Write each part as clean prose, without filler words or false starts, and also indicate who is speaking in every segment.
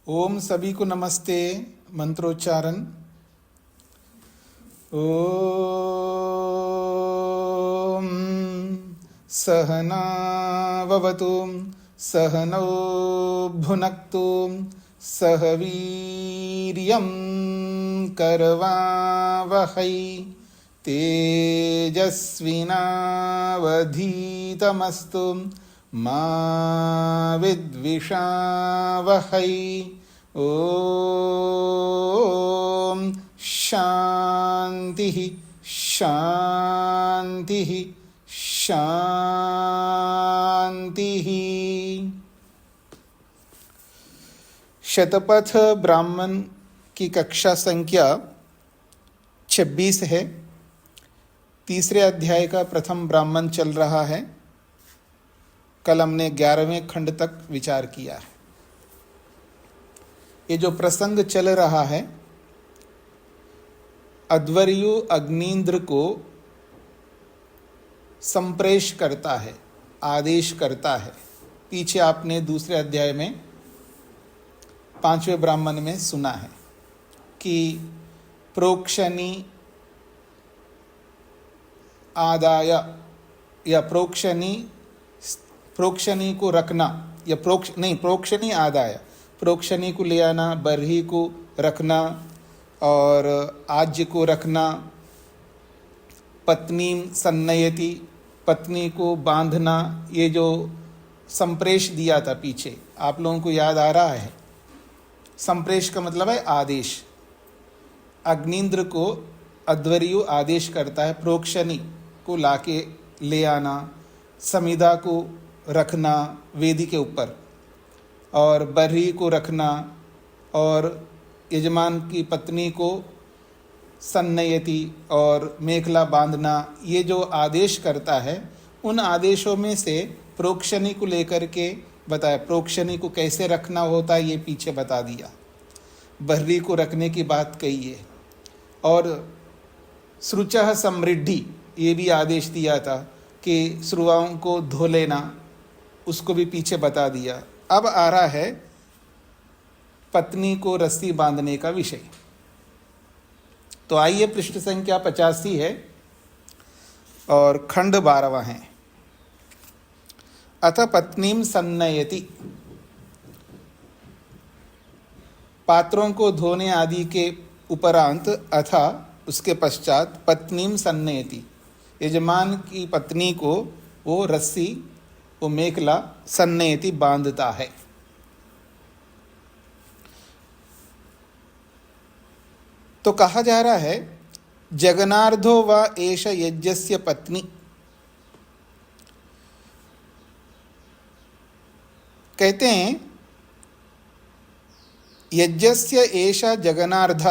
Speaker 1: ओम सभी को नमस्ते। मंत्रोच्चारण। ओम सहना ववतु सहनौ भुनक्तु सह वीर्यं करवावहै तेजस्विनावधीतमस्तु मा विद्विषावहै। ओम शांति शांति शांति। शतपथ ब्राह्मण की कक्षा संख्या 26 है। तीसरे अध्याय का प्रथम ब्राह्मण चल रहा है। कल हमने 11वें खंड तक विचार किया है। ये जो प्रसंग चल रहा है, अध्वर्यु अग्नींद्र को संप्रेष करता है, आदेश करता है। पीछे आपने दूसरे अध्याय में 5वें ब्राह्मण में सुना है कि प्रोक्षणी आदाय या प्रोक्षणी को रखना या प्रोक्षणी आदाय, प्रोक्षणी को ले आना, बरही को रखना और आज्य को रखना, पत्नी सन्नयति, पत्नी को बांधना। ये जो संप्रेष दिया था पीछे, आप लोगों को याद आ रहा है। संप्रेष का मतलब है आदेश। अग्नींद्र को अध्वर्यु आदेश करता है प्रोक्षणी को लाके ले आना, समिधा को रखना वेदी के ऊपर, और बरही को रखना, और यजमान की पत्नी को सन्नयति और मेखला बांधना। ये जो आदेश करता है, उन आदेशों में से प्रोक्षणी को लेकर के बताया। प्रोक्षणी को कैसे रखना होता है ये पीछे बता दिया। बरही को रखने की बात कही है। और श्रुचः समृद्धि, ये भी आदेश दिया था कि श्रुवाओं को धो लेना, उसको भी पीछे बता दिया। अब आ रहा है पत्नी को रस्सी बांधने का विषय। तो आइए, पृष्ठ संख्या 85 है और खंड 12वां है। अथ पत्नीम सन्नयति, पात्रों को धोने आदि के उपरांत अथा उसके पश्चात पत्नीम सन्नयति, यजमान की पत्नी को वो रस्सी, वो मेखला सन्नयति बांधता है। तो कहा जा रहा है जगनार्धो व एष यज्ञस्य पत्नी। कहते हैं यज्ञस्य एषा जगनार्ध,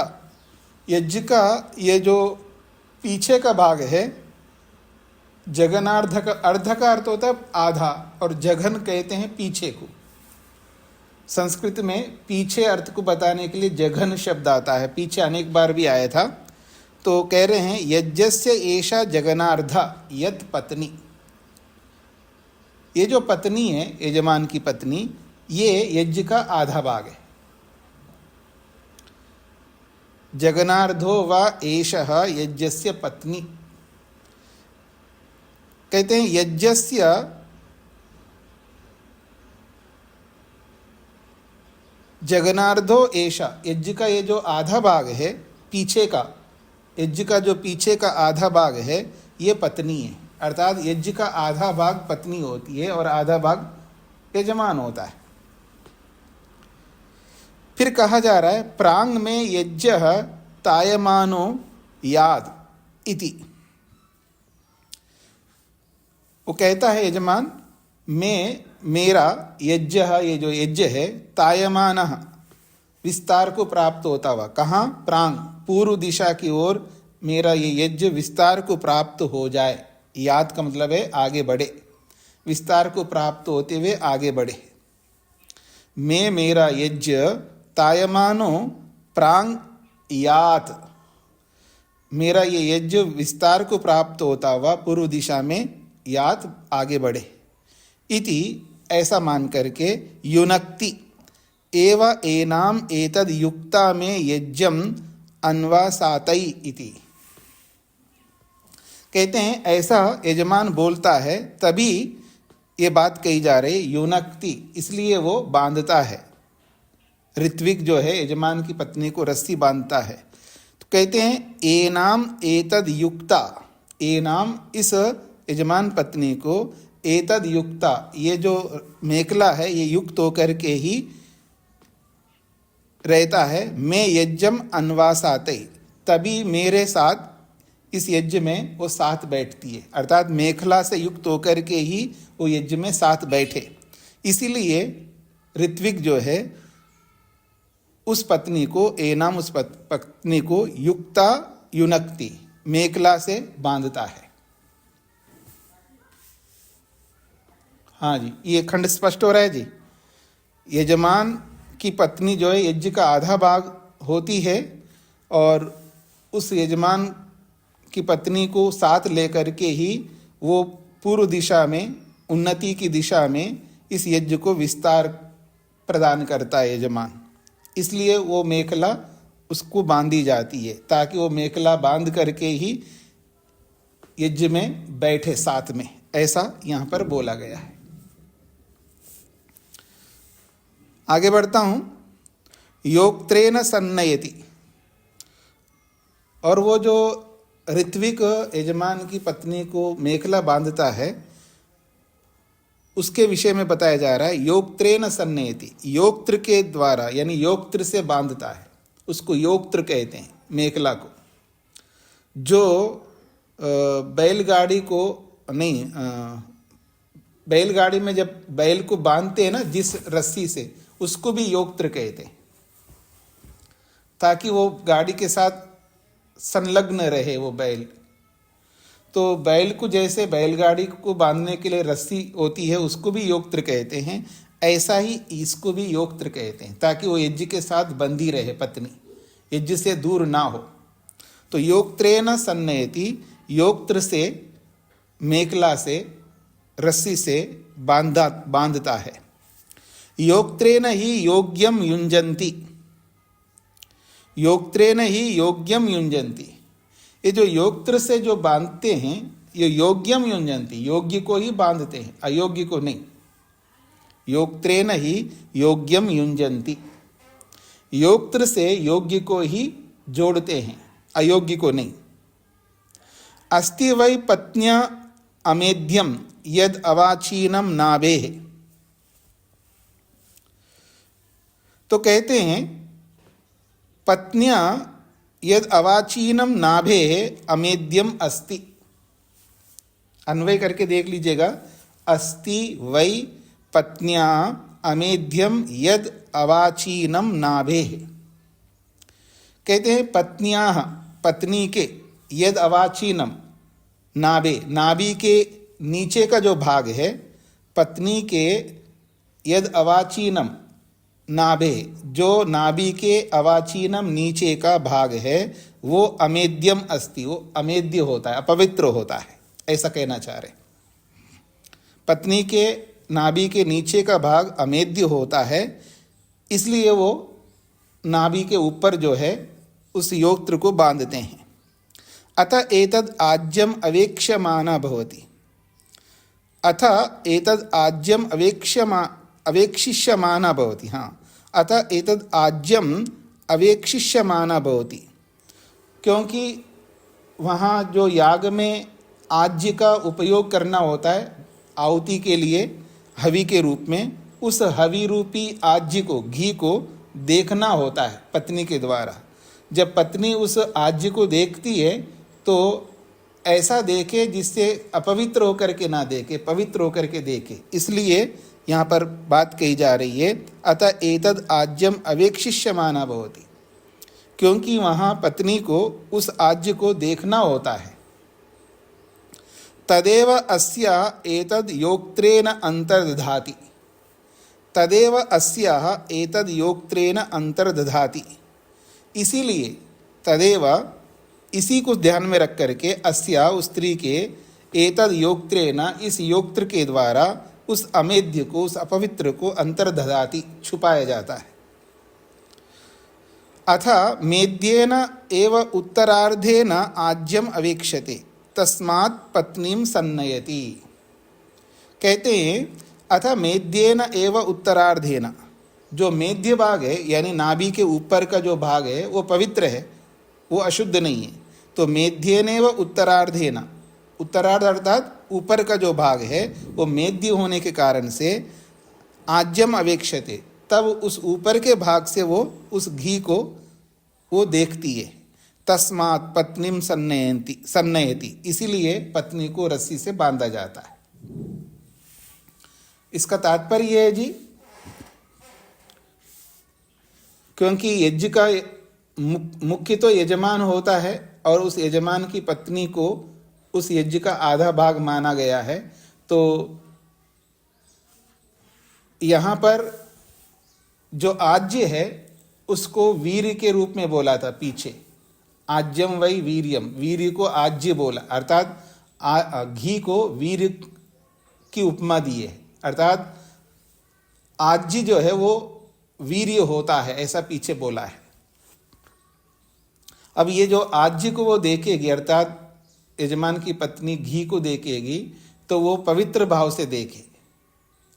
Speaker 1: यज्ञ का ये जो पीछे का भाग है, जगनार्ध का अर्ध का अर्थ होता है आधा, और जघन कहते हैं पीछे को। संस्कृत में पीछे अर्थ को बताने के लिए जघन शब्द आता है। पीछे अनेक बार भी आया था। तो कह रहे हैं यज्ञस्य एषा जगनार्ध यत पत्नी। ये जो पत्नी है, यजमान की पत्नी, ये यज्ञ का आधा भाग है। जगनार्धो व एषः यज्ञस्य पत्नी। कहते हैं यज्ञस्य जगनार्धो एषा, यज्ञ का ये जो आधा भाग है पीछे का, यज्ञ का जो पीछे का आधा भाग है, ये पत्नी है। अर्थात यज्ञ का आधा भाग पत्नी होती है और आधा भाग यजमान होता है। फिर कहा जा रहा है प्रांग में यज्ञ तायमानो याद इति। वो कहता है यजमान, मेरा यज्ञ, ये जो यज्ञ है, तायमान, विस्तार को प्राप्त होता हुआ। कहाँ? प्रांग, पूर्व दिशा की ओर मेरा ये यज्ञ विस्तार को प्राप्त हो जाए। याद का मतलब है आगे बढ़े, विस्तार को प्राप्त होते हुए आगे बढ़े। मेरा यज्ञ तायमानो प्रांग यात, मेरा ये यज्ञ विस्तार को प्राप्त होता हुआ पूर्व दिशा में यात आगे बढ़े। इति, ऐसा मान करके युनक्ति, एव एनाम एतद युक्ता में यज्ञम अन्वासातई इति। कहते हैं ऐसा यजमान बोलता है तभी ये बात कही जा रही, युनक्ति, इसलिए वो बांधता है। ऋत्विक जो है यजमान की पत्नी को रस्सी बांधता है। तो कहते हैं एनाम एतद युक्ता, एनाम इस यजमान पत्नी को, एतद युक्ता ये जो मेखला है ये युक्त होकर के ही रहता है। मैं यज्ञम अन्वासाते, तभी मेरे साथ इस यज्ञ में वो साथ बैठती है, अर्थात मेखला से युक्त होकर के ही वो यज्ञ में साथ बैठे। इसीलिए ऋत्विक जो है उस पत्नी को, एनाम उस पत्नी को युक्ता युनक्ति, मेखला से बांधता है। हाँ जी, ये खंड स्पष्ट हो रहा है जी। यजमान की पत्नी जो है यज्ञ का आधा भाग होती है और उस यजमान की पत्नी को साथ लेकर के ही वो पूर्व दिशा में, उन्नति की दिशा में इस यज्ञ को विस्तार प्रदान करता है यजमान। इसलिए वो मेखला उसको बांधी जाती है, ताकि वो मेखला बांध करके ही यज्ञ में बैठे साथ में, ऐसा यहाँ पर बोला गया है। आगे बढ़ता हूँ। योक्त्रेन सन्नयति, और वो जो ऋत्विक यजमान की पत्नी को मेखला बांधता है उसके विषय में बताया जा रहा है। योक्त्रेन सन्नयति, योक्त्र के द्वारा, यानी योक्त्र से बांधता है, उसको योक्त्र कहते हैं मेखला को। जो बैलगाड़ी को नहीं, बैलगाड़ी में जब बैल को बांधते हैं ना जिस रस्सी से, उसको भी योक्त्र कहते हैं, ताकि वो गाड़ी के साथ संलग्न रहे वो बैल। तो बैल को जैसे बैलगाड़ी को बांधने के लिए रस्सी होती है उसको भी योक्त्र कहते हैं, ऐसा ही इसको भी योक्त्र कहते हैं, ताकि वो यज्ञ के साथ बंधी रहे पत्नी, यज्ञ से दूर ना हो। तो योक्त्रेन सन्नयति, योक्त्र से, मेखला से, रस्सी से बांधता है। योक्त्रेन ही योग्यम युञ्जन्ति, योक्त्रेन ही योग्यम युञ्जन्ति, ये जो योक्त्र से जो बांधते हैं ये योग्यम युञ्जन्ति, योग्य को ही बांधते हैं, अयोग्य को नहीं। योक्त्रेन ही योग्यम युञ्जन्ति, योक्त्र से योग्य को ही जोड़ते हैं, अयोग्य को नहीं। अस्ति वै पत्न्या अमेध्यम यद अवाचीनम नाभेः, तो कहते हैं पत्न्या यद अवाचीनम नाभेः अमेध्यम अस्ति। अन्वय करके देख लीजिएगा। अस्ति वै पत्न्या अमेध्यम यद अवाचीनम नाभेः, कहते हैं पत्न्याः, पत्नी के, यद अवाचीनम, नाभे, नाभि के नीचे का जो भाग है, पत्नी के यद अवाचीनम, नाभे, जो नाभि के अवाचीनम नीचे का भाग है, वो अमेध्यम अस्ति, वो अमेध्य होता है, अपवित्र होता है, ऐसा कहना चाह रहे। पत्नी के नाभि के नीचे का भाग अमेध्य होता है, इसलिए वो नाभि के ऊपर जो है उस योक्त्र को बांधते हैं। अतः एतद् आज्यम अवेक्ष्यमाना भवति, अतः एतद् आज्यम अवेक्षिष्यमाना भवति। हाँ, अतः एतद् आज्यम अवेक्षिष्यमाना भवति, क्योंकि वहाँ जो याग में आज्य का उपयोग करना होता है आहुति के लिए, हवि के रूप में, उस हवि रूपी आज्य को, घी को देखना होता है पत्नी के द्वारा। जब पत्नी उस आज्य को देखती है तो ऐसा देखे जिससे अपवित्र होकर के ना देखे, पवित्र होकर के देखे। इसलिए यहाँ पर बात कही जा रही है, अतः एतद् आज्यम अवेक्षिष्यमाना भवति, क्योंकि वहाँ पत्नी को उस आज्य को देखना होता है। तदेव अस्या एतद् योक्त्रेण अंतर्दधाति, तदेव अस्याः एतद् योक्त्रेण अंतर्दधाति, इसीलिए तदेव, इसी को ध्यान में रख करके, अस्या उस स्त्री के, एतद् योक्त्रेण इस योक्त्र के द्वारा उस अमेध्य को, उस अपवित्र को अंतर्दधाति छुपाया जाता है। अथ मेद्येन एव उत्तरार्धेन आज्यम अवेक्ष्यते तस्मात् पत्नीम सन्नयति। कहते हैं अथ मेद्येन एव उत्तरार्धेन, जो मेद्य भाग है यानी नाभि के ऊपर का जो भाग है वो पवित्र है, वो अशुद्ध नहीं है। तो मेद्येन एव उत्तरार्धेन, उत्तरार्ध अर्थात ऊपर का जो भाग है वो मेद्य होने के कारण से आज्यम अवेक्ष्यते, तब उस ऊपर के भाग से वो उस घी को वो देखती है। तस्मात् पत्नीम सन्नयति, इसीलिए पत्नी को रस्सी से बांधा जाता है। इसका तात्पर्य है जी, क्योंकि यज्ञ का मुख्य तो यजमान होता है और उस यजमान की पत्नी को उस यज्ञ का आधा भाग माना गया है। तो यहाँ पर जो आज्य है उसको वीर्य के रूप में बोला था पीछे, आज्यम वै वीर्यम, वीर्य को आज्य बोला, अर्थात घी को वीर्य की उपमा दी है, अर्थात आज्य जो है वो वीर्य होता है, ऐसा पीछे बोला है। अब ये जो आज्य को वो देखेगी, अर्थात यजमान की पत्नी घी को देखेगी, तो वो पवित्र भाव से देखे,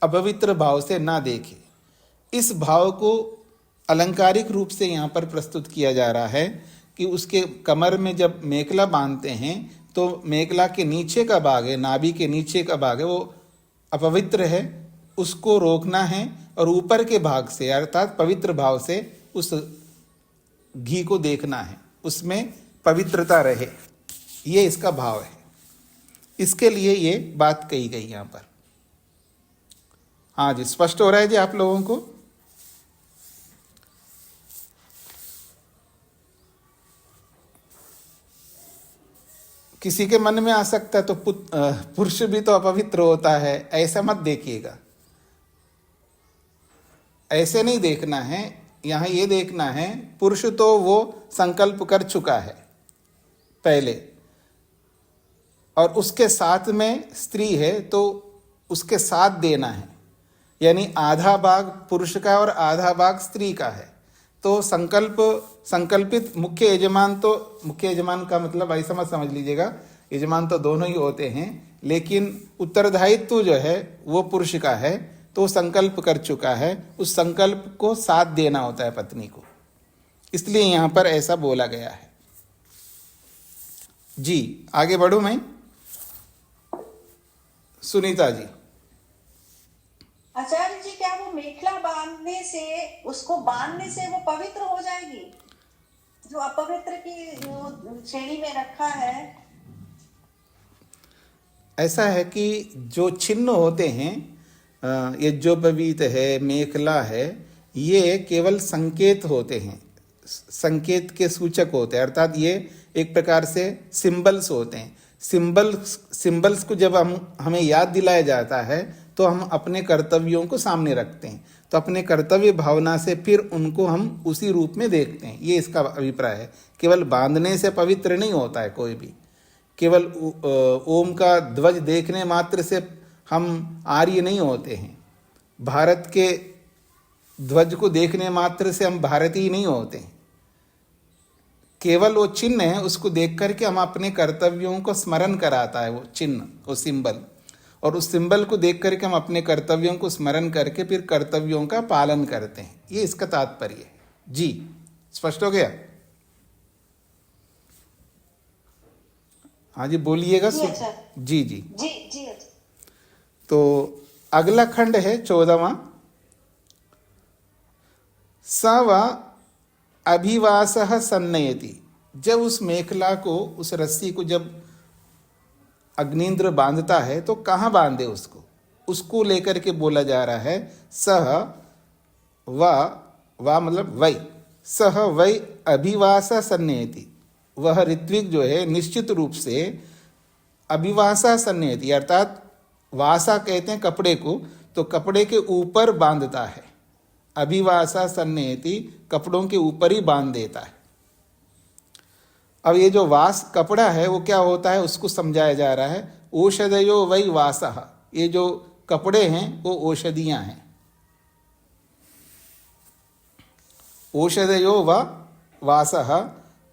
Speaker 1: अपवित्र भाव से ना देखे। इस भाव को अलंकारिक रूप से यहाँ पर प्रस्तुत किया जा रहा है कि उसके कमर में जब मेखला बांधते हैं तो मेखला के नीचे का भाग है, नाभि के नीचे का भाग है, वो अपवित्र है, उसको रोकना है और ऊपर के भाग से अर्थात पवित्र भाव से उस घी को देखना है, उसमें पवित्रता रहे, ये इसका भाव है। इसके लिए ये बात कही गई यहाँ पर। हाँ जी, स्पष्ट हो रहा है जी आप लोगों को? किसी के मन में आ सकता है तो पुरुष भी तो अपवित्र होता है, ऐसा मत देखिएगा, ऐसे नहीं देखना है। यहाँ ये देखना है पुरुष तो वो संकल्प कर चुका है पहले, और उसके साथ में स्त्री है तो उसके साथ देना है, यानी आधा भाग पुरुष का और आधा भाग स्त्री का है। तो संकल्पित मुख्य यजमान का मतलब ऐसा मत समझ लीजिएगा, यजमान तो दोनों ही होते हैं, लेकिन उत्तरदायित्व जो है वो पुरुष का है, तो संकल्प कर चुका है, उस संकल्प को साथ देना होता है पत्नी को, इसलिए यहाँ पर ऐसा बोला गया है। जी आगे बढ़ूं मैं? सुनीता जी।
Speaker 2: आचार्य जी, क्या वो मेखला बांधने से, उसको बांधने से वो पवित्र हो जाएगी, जो अपवित्र की श्रेणी में रखा है?
Speaker 1: ऐसा है कि जो चिन्ह होते हैं, यज्ञोपवीत है, मेखला है, ये केवल संकेत होते हैं, संकेत के सूचक होते हैं, अर्थात ये एक प्रकार से सिंबल्स होते हैं। सिंबल्स को जब हमें याद दिलाया जाता है तो हम अपने कर्तव्यों को सामने रखते हैं, तो अपने कर्तव्य भावना से फिर उनको हम उसी रूप में देखते हैं, ये इसका अभिप्राय है। केवल बांधने से पवित्र नहीं होता है कोई भी, केवल ओम का ध्वज देखने मात्र से हम आर्य नहीं होते हैं, भारत के ध्वज को देखने मात्र से हम भारतीय नहीं होते हैं। केवल वो चिन्ह है, उसको देख करके हम अपने कर्तव्यों को स्मरण कराता है वो चिन्ह, वो सिंबल, और उस सिंबल को देख करके हम अपने कर्तव्यों को स्मरण करके फिर कर्तव्यों का पालन करते हैं, ये इसका तात्पर्य है। जी स्पष्ट हो गया? हाँ जी बोलिएगा। जी जी
Speaker 2: जी जी।
Speaker 1: तो अगला खंड है 14वां। स वा अभिवासः सन्नयति, जब उस मेखला को, उस रस्सी को जब अग्निंद्र बांधता है तो कहाँ बांधे उसको लेकर के बोला जा रहा है। सह वा मतलब वै, सह वै अभिवासा सन्नयति, वह ऋत्विक जो है निश्चित रूप से अभिवासा सन्नयति, अर्थात वासा कहते हैं कपड़े को, तो कपड़े के ऊपर बांधता है। अभिवासा सन्नयति, कपड़ों के ऊपर ही बांध देता है। अब ये जो वास कपड़ा है वो क्या होता है उसको समझाया जा रहा है। औषधयो वै वासः, ये जो कपड़े हैं वो औषधियां हैं। औषधयो व वासः,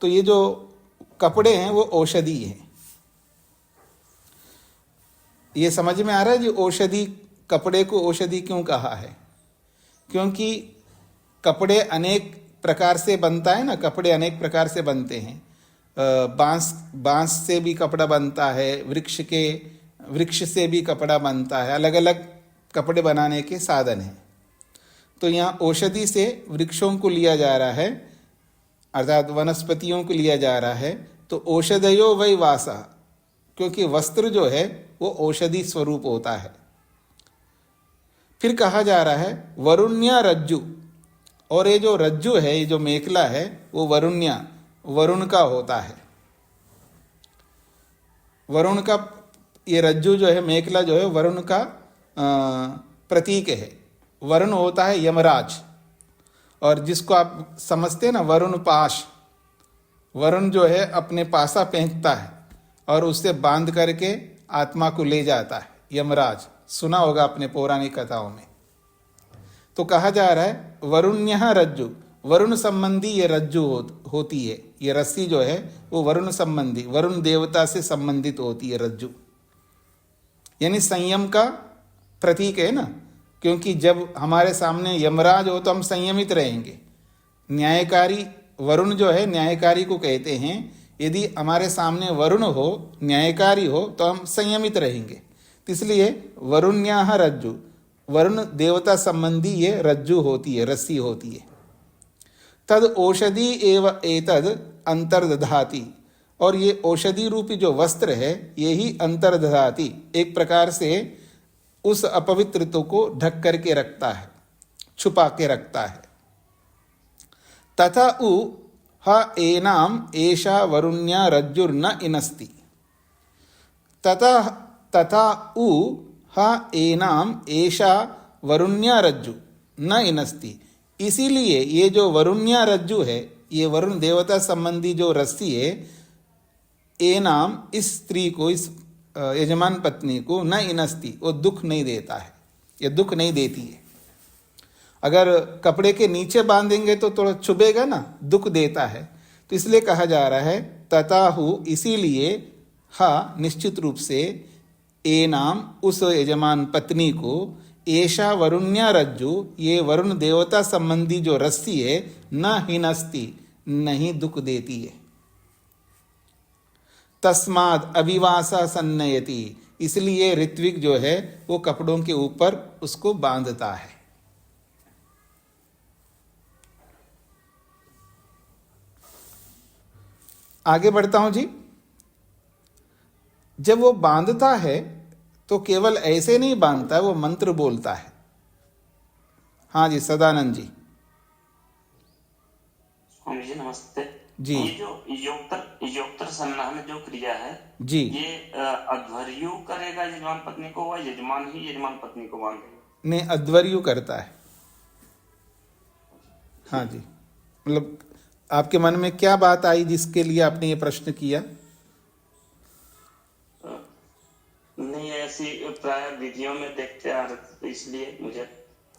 Speaker 1: तो ये जो कपड़े हैं वो औषधि है। ये समझ में आ रहा है जी, औषधि, कपड़े को औषधि क्यों कहा है? क्योंकि कपड़े अनेक प्रकार से बनता है ना, कपड़े अनेक प्रकार से बनते हैं। बांस से भी कपड़ा बनता है, वृक्ष से भी कपड़ा बनता है, अलग अलग कपड़े बनाने के साधन हैं। तो यहाँ औषधि से वृक्षों को लिया जा रहा है, अर्थात वनस्पतियों को लिया जा रहा है। तो औषधयो वै वासा, क्योंकि वस्त्र जो है वो औषधि स्वरूप होता है। फिर कहा जा रहा है वरुण्या रज्जु, और ये जो रज्जु है, ये जो मेखला है, वो वरुण्या, वरुण का होता है। वरुण का, ये रज्जु जो है, मेखला जो है, वरुण का प्रतीक है। वरुण होता है यमराज, और जिसको आप समझते हैं ना वरुण पाश, वरुण जो है अपने पासा फेंकता है और उससे बांध करके आत्मा को ले जाता है, यमराज, सुना होगा अपने पौराणिक कथाओं में। तो कहा जा रहा है वरुण्यः रज्जु, वरुण संबंधी ये रज्जु होती है, ये रस्सी जो है वो वरुण संबंधी, वरुण देवता से संबंधित होती है रज्जु, यानी संयम का प्रतीक है ना। क्योंकि जब हमारे सामने यमराज हो तो हम संयमित रहेंगे। न्यायकारी वरुण जो है, न्यायकारी को कहते हैं। यदि हमारे सामने वरुण हो, न्यायकारी हो, तो हम संयमित रहेंगे। इसलिए वरुण्याः रज्जु, वरुण देवता संबंधी ये रज्जु होती है, रस्सी होती है। तद औषधि एव एतद अंतर्दधाति, और ये औषधि रूपी जो वस्त्र है ये ही अंतर्दधाति, एक प्रकार से उस अपवित्रता को ढक करके रखता है, छुपा के रखता है। तथा उ ह एनाम एषा वरुण्या रज्जुर्न इनस्ति, तथा उ ह एनाम एषा वरुण्या रज्जु न इनस्ति। इसीलिए ये जो वरुण्या रज्जु है, ये वरुण देवता संबंधी जो रस्सी है, एनाम, इस स्त्री को, इस यजमान पत्नी को, न इनस्ति, वो दुख नहीं देता है, ये दुख नहीं देती है। अगर कपड़े के नीचे बांधेंगे तो थोड़ा चुभेगा ना, दुख देता है। तो इसलिए कहा जा रहा है तताहु, इसीलिए, हा, निश्चित रूप से, ए नाम, उस यजमान पत्नी को, ऐशा वरुण्या रज्जु, ये वरुण देवता संबंधी जो रस्सी है, न हिनस्ति, नहीं दुख देती है। तस्माद अभिवासा सन्नयति, इसलिए ऋत्विक जो है वो कपड़ों के ऊपर उसको बांधता है। आगे बढ़ता हूं जी। जब वो बांधता है तो केवल ऐसे नहीं बांधता है, वो मंत्र बोलता है। हाँ जी, सदानंद जी।
Speaker 3: स्वामी जी नमस्ते
Speaker 1: जी।
Speaker 3: ये जो योक्तर संज्ञान जो क्रिया है
Speaker 1: जी,
Speaker 3: ये अध्वर्यु करेगा यजमान पत्नी को, व यजमान ही यजमान पत्नी को बांधेगा?
Speaker 1: ने अध्वर्यु करता है। हाँ जी, मतलब आपके मन में क्या बात आई जिसके लिए आपने ये प्रश्न किया?
Speaker 3: नहीं, ऐसी प्राय विधियों में देखते आ रहे थे, तो इसलिए मुझे।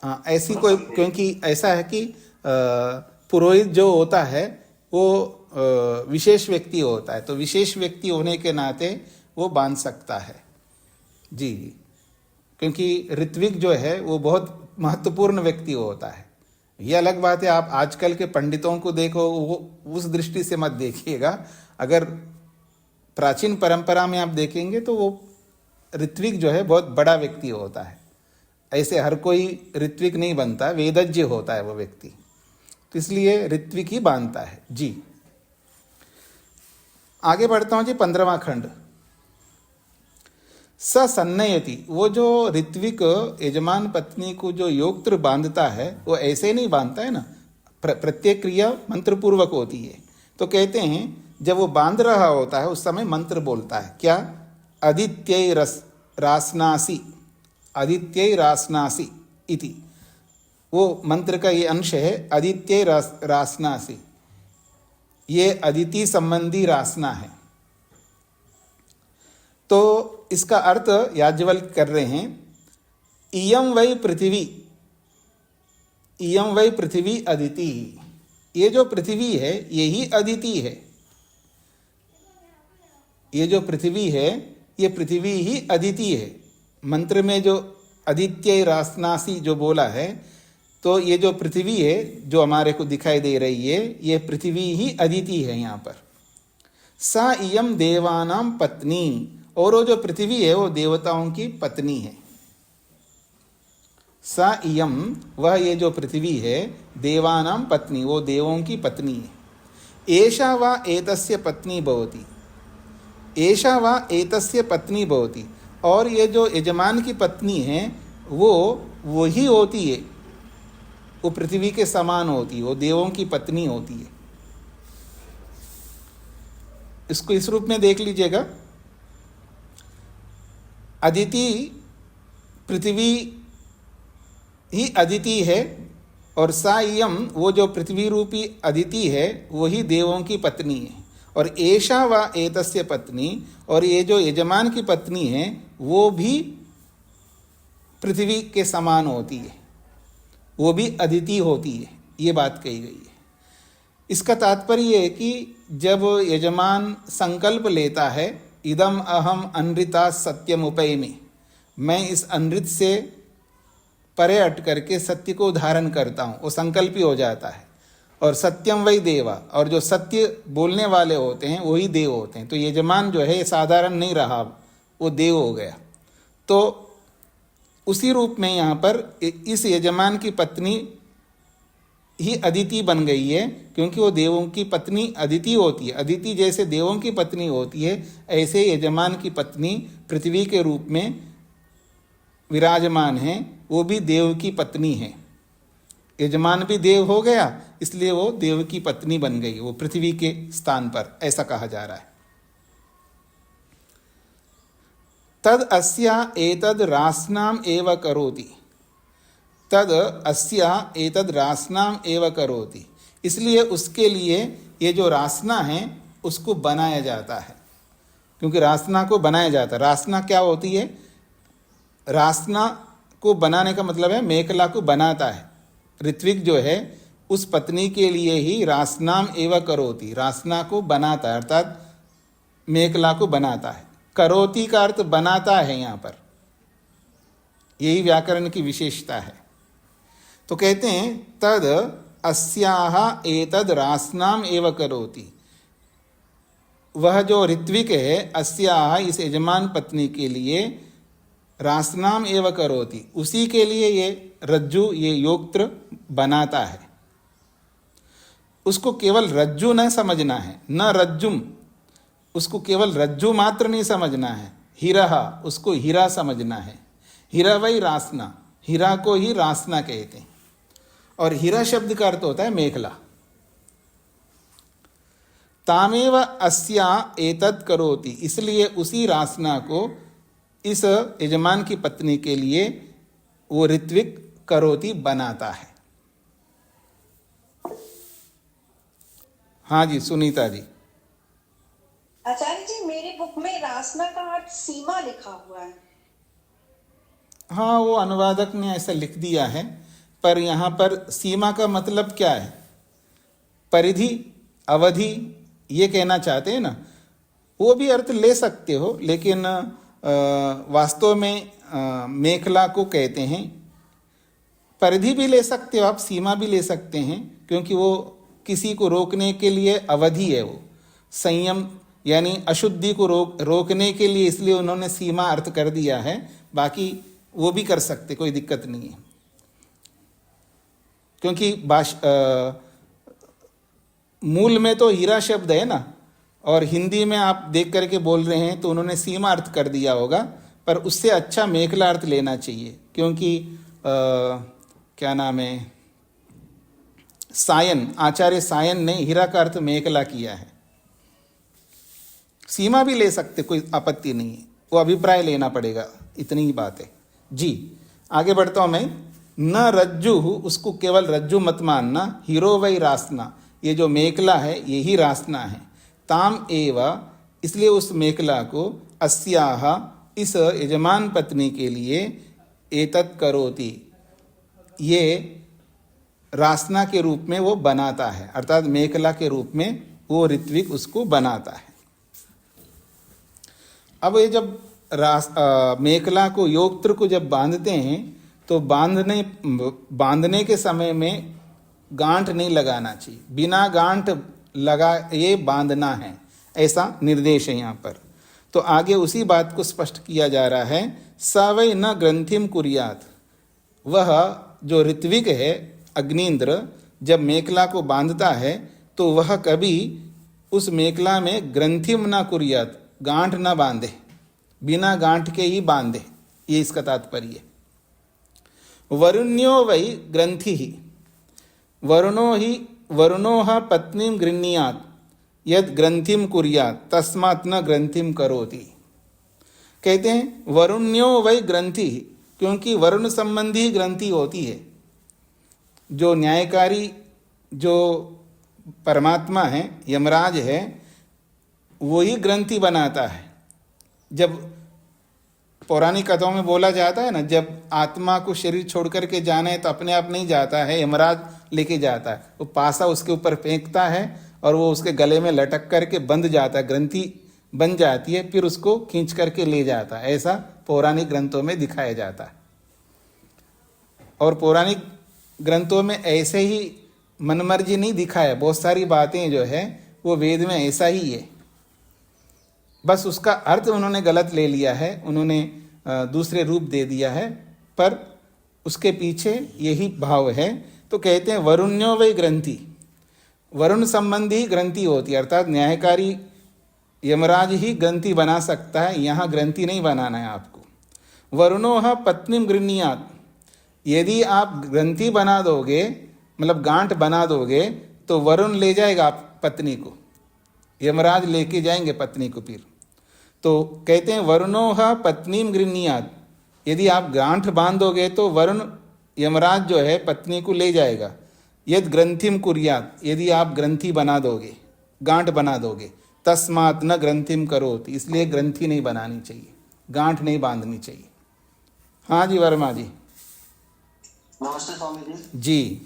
Speaker 1: हाँ, ऐसी कोई, क्योंकि ऐसा है कि पुरोहित जो होता है वो विशेष व्यक्ति होता है, तो विशेष व्यक्ति होने के नाते वो बांध सकता है। जी, क्योंकि ऋत्विक जो है वो बहुत महत्वपूर्ण व्यक्ति होता है। ये अलग बात है, आप आजकल के पंडितों को देखो, वो उस दृष्टि से मत देखिएगा। अगर प्राचीन परंपरा में आप देखेंगे तो वो ऋत्विक जो है बहुत बड़ा व्यक्ति होता है। ऐसे हर कोई ऋत्विक नहीं बनता, वेदज्ञ होता है वो व्यक्ति, तो इसलिए ऋत्विक ही बांधता है। जी, आगे बढ़ता हूं जी। 15वां खंड। स सन्नयति, वो जो ऋत्विक यजमान पत्नी को जो योक्त्र बांधता है वो ऐसे नहीं बांधता है ना, प्रत्येक क्रिया मंत्रपूर्वक होती है। तो कहते हैं जब वो बांध रहा होता है उस समय मंत्र बोलता है। क्या? आदित्यै रासनासी, आदित्यै रासनासी इति, वो मंत्र का ये अंश है। आदित्यै रासनासी, ये अदिति संबंधी रासना है। तो इसका अर्थ याज्ञवल्क्य कर रहे हैं, इयं वै पृथ्वी, इयं वै पृथ्वी अदिति, ये जो पृथ्वी है यही अदिति है। ये जो पृथ्वी है ये पृथ्वी ही अदिति है। मंत्र में जो आदित्य रासनासी जो बोला है, तो ये जो पृथ्वी है जो हमारे को दिखाई दे रही है, ये पृथ्वी ही अदिति है यहाँ पर। सा इयम देवानाम पत्नी, और वो जो पृथ्वी है वो देवताओं की पत्नी है। सा इयम, वह ये जो पृथ्वी है, देवानाम पत्नी, वो देवों की पत्नी है। एषा वा एतस्य पत्नी भवति, एषा वा एतस्य पत्नी भवति, और ये जो यजमान की पत्नी है वो वही होती है, वो पृथ्वी के समान होती है, वो देवों की पत्नी होती है। इसको इस रूप में देख लीजिएगा। अदिति पृथ्वी ही अदिति है, और सायम वो जो पृथ्वी रूपी अदिति है वही देवों की पत्नी है। और एषा वा एतस्य पत्नी, और ये जो यजमान की पत्नी है वो भी पृथ्वी के समान होती है, वो भी अदिति होती है। ये बात कही गई है। इसका तात्पर्य है कि जब यजमान संकल्प लेता है, इदम अहम अनृता सत्यम उपैमि, मैं इस अनृत से परे हट करके सत्य को धारण करता हूँ, वो संकल्प ही हो जाता है। और सत्यम वही देवा, और जो सत्य बोलने वाले होते हैं वही देव होते हैं। तो यजमान जो है साधारण नहीं रहा, वो देव हो गया। तो उसी रूप में यहाँ पर इस यजमान की पत्नी ही अदिति बन गई है, क्योंकि वो देवों की पत्नी अदिति होती है। अदिति जैसे देवों की पत्नी होती है, ऐसे यजमान की पत्नी पृथ्वी के रूप में विराजमान है, वो भी देव की पत्नी है। यजमान भी देव हो गया, इसलिए वो देव की पत्नी बन गई, वो पृथ्वी के स्थान पर, ऐसा कहा जा रहा है। तद अस्या एतद रासनाम एव करोति, तद अस्या एतद रासनाम एव करोति, इसलिए उसके लिए ये जो रासना है उसको बनाया जाता है, क्योंकि रासना को बनाया जाता है। रासना क्या होती है? रासना को बनाने का मतलब है मेखला को बनाता है। ऋत्विक जो है उस पत्नी के लिए ही रासनाम एव करोति, रासना को बनाता है, अर्थात मेखला को बनाता है। करोति का अर्थ बनाता है यहाँ पर, यही व्याकरण की विशेषता है। तो कहते हैं तद अस्याह एतद रासनाम एव करोति, वह जो ऋत्विक है अस्याह इस यजमान पत्नी के लिए रासनाम एव करोति, उसी के लिए ये रज्जु, ये योगत्र बनाता है। उसको केवल रज्जु न समझना है, न रज्जुम, उसको केवल रज्जु मात्र नहीं समझना है। हीरा, उसको हीरा समझना है। हीरा वही रासना, हीरा को ही रासना कहते हैं। और हीरा शब्द का अर्थ होता है मेखला। तामेव अस्या एतद करोति, इसलिए उसी रासना को इस यजमान की पत्नी के लिए वो ऋत्विक करोति बनाता है। हाँ जी सुनीता जी।
Speaker 2: आचार्य जी, मेरी बुक में रासना का अर्थ सीमा लिखा हुआ है।
Speaker 1: हाँ, वो अनुवादक ने ऐसा लिख दिया है, पर यहाँ पर सीमा का मतलब क्या है? परिधि, अवधि, ये कहना चाहते हैं ना। वो भी अर्थ ले सकते हो, लेकिन वास्तव में मेखला को कहते हैं। परिधि भी ले सकते हो आप, सीमा भी ले सकते हैं, क्योंकि वो किसी को रोकने के लिए अवधि है। वो संयम यानी अशुद्धि को रोकने के लिए, इसलिए उन्होंने सीमा अर्थ कर दिया है। बाकी वो भी कर सकते, कोई दिक्कत नहीं है। क्योंकि मूल में तो हीरा शब्द है ना, और हिंदी में आप देख करके बोल रहे हैं तो उन्होंने सीमा अर्थ कर दिया होगा, पर उससे अच्छा मेखला अर्थ लेना चाहिए। क्योंकि क्या नाम है, सायन, आचार्य सायन ने हीरा का अर्थ मेखला किया है। सीमा भी ले सकते, कोई आपत्ति नहीं है, वो अभिप्राय लेना पड़ेगा, इतनी ही बात है जी। आगे बढ़ता हूं मैं। न रज्जु, उसको केवल रज्जु मत मानना। हीरो वही रासना, ये जो मेखला है यही रासना है। ताम एव, इसलिए उस मेखला को अस्याह, इस यजमान पत्नी के लिए एतत् करोति, ये रासना के रूप में वो बनाता है, अर्थात मेखला के रूप में वो ऋत्विक उसको बनाता है। अब ये जब मेखला को योगत्र को जब बांधते हैं तो बांधने के समय में गांठ नहीं लगाना चाहिए, बिना गांठ लगा ये बांधना है, ऐसा निर्देश है यहाँ पर। तो आगे उसी बात को स्पष्ट किया जा रहा है, स वै न ग्रंथिम कुर्यात, वह जो ऋत्विक है अग्निन्द्र जब मेखला को बांधता है तो वह कभी उस मेखला में ग्रंथिम न कुर्यात, गांठ न बांधे, बिना गांठ के ही बांधे, ये इसका तात्पर्य। वरुण्यो वै ग्रंथि ही, वरुणो पत्नीम गृह्णीयात् यद ग्रंथिम कुर्यात् तस्मात् न ग्रंथिम करोति। कहते हैं वरुण्यो वै ग्रंथि, क्योंकि वरुण संबंधी ही ग्रंथि होती है। जो न्यायकारी जो परमात्मा है, यमराज है, वही ग्रंथि बनाता है। जब पौराणिक कथाओं में बोला जाता है ना, जब आत्मा को शरीर छोड़ करके जाना है तो अपने आप नहीं जाता है, यमराज लेके जाता है। वो पासा उसके ऊपर फेंकता है और वो उसके गले में लटक करके बंध जाता है, ग्रंथि बन जाती है, फिर उसको खींच करके ले जाता है। ऐसा पौराणिक ग्रंथों में दिखाया जाता है। और पौराणिक ग्रंथों में ऐसे ही मनमर्जी नहीं दिखाया, बहुत सारी बातें जो है वो वेद में ऐसा ही है, बस उसका अर्थ उन्होंने गलत ले लिया है, उन्होंने दूसरे रूप दे दिया है, पर उसके पीछे यही भाव है। तो कहते हैं वरुण्यो वै ग्रंथि, वरुण संबंधी ग्रंथि होती है, अर्थात न्यायकारी यमराज ही ग्रंथि बना सकता है, यहाँ ग्रंथि नहीं बनाना है आपको। वरुणो पत्नीम गृह्णीयात्, यदि आप ग्रंथि बना दोगे, मतलब गांठ बना दोगे, तो वरुण ले जाएगा आप पत्नी को, यमराज लेके जाएंगे पत्नी को फिर। तो कहते हैं वरुणो पत्नीम गृह्णीयात्, यदि आप गांठ बांधोगे तो वरुण यमराज जो है पत्नी को ले जाएगा। यद ग्रंथिम कुर्यात, यदि आप ग्रंथि बना दोगे, गांठ बना दोगे, तस्मात् न ग्रंथिम करोति, इसलिए ग्रंथि नहीं बनानी चाहिए, गांठ नहीं बांधनी चाहिए। हाँ जी वर्मा जी।
Speaker 4: नमस्ते स्वामी जी।
Speaker 1: जी,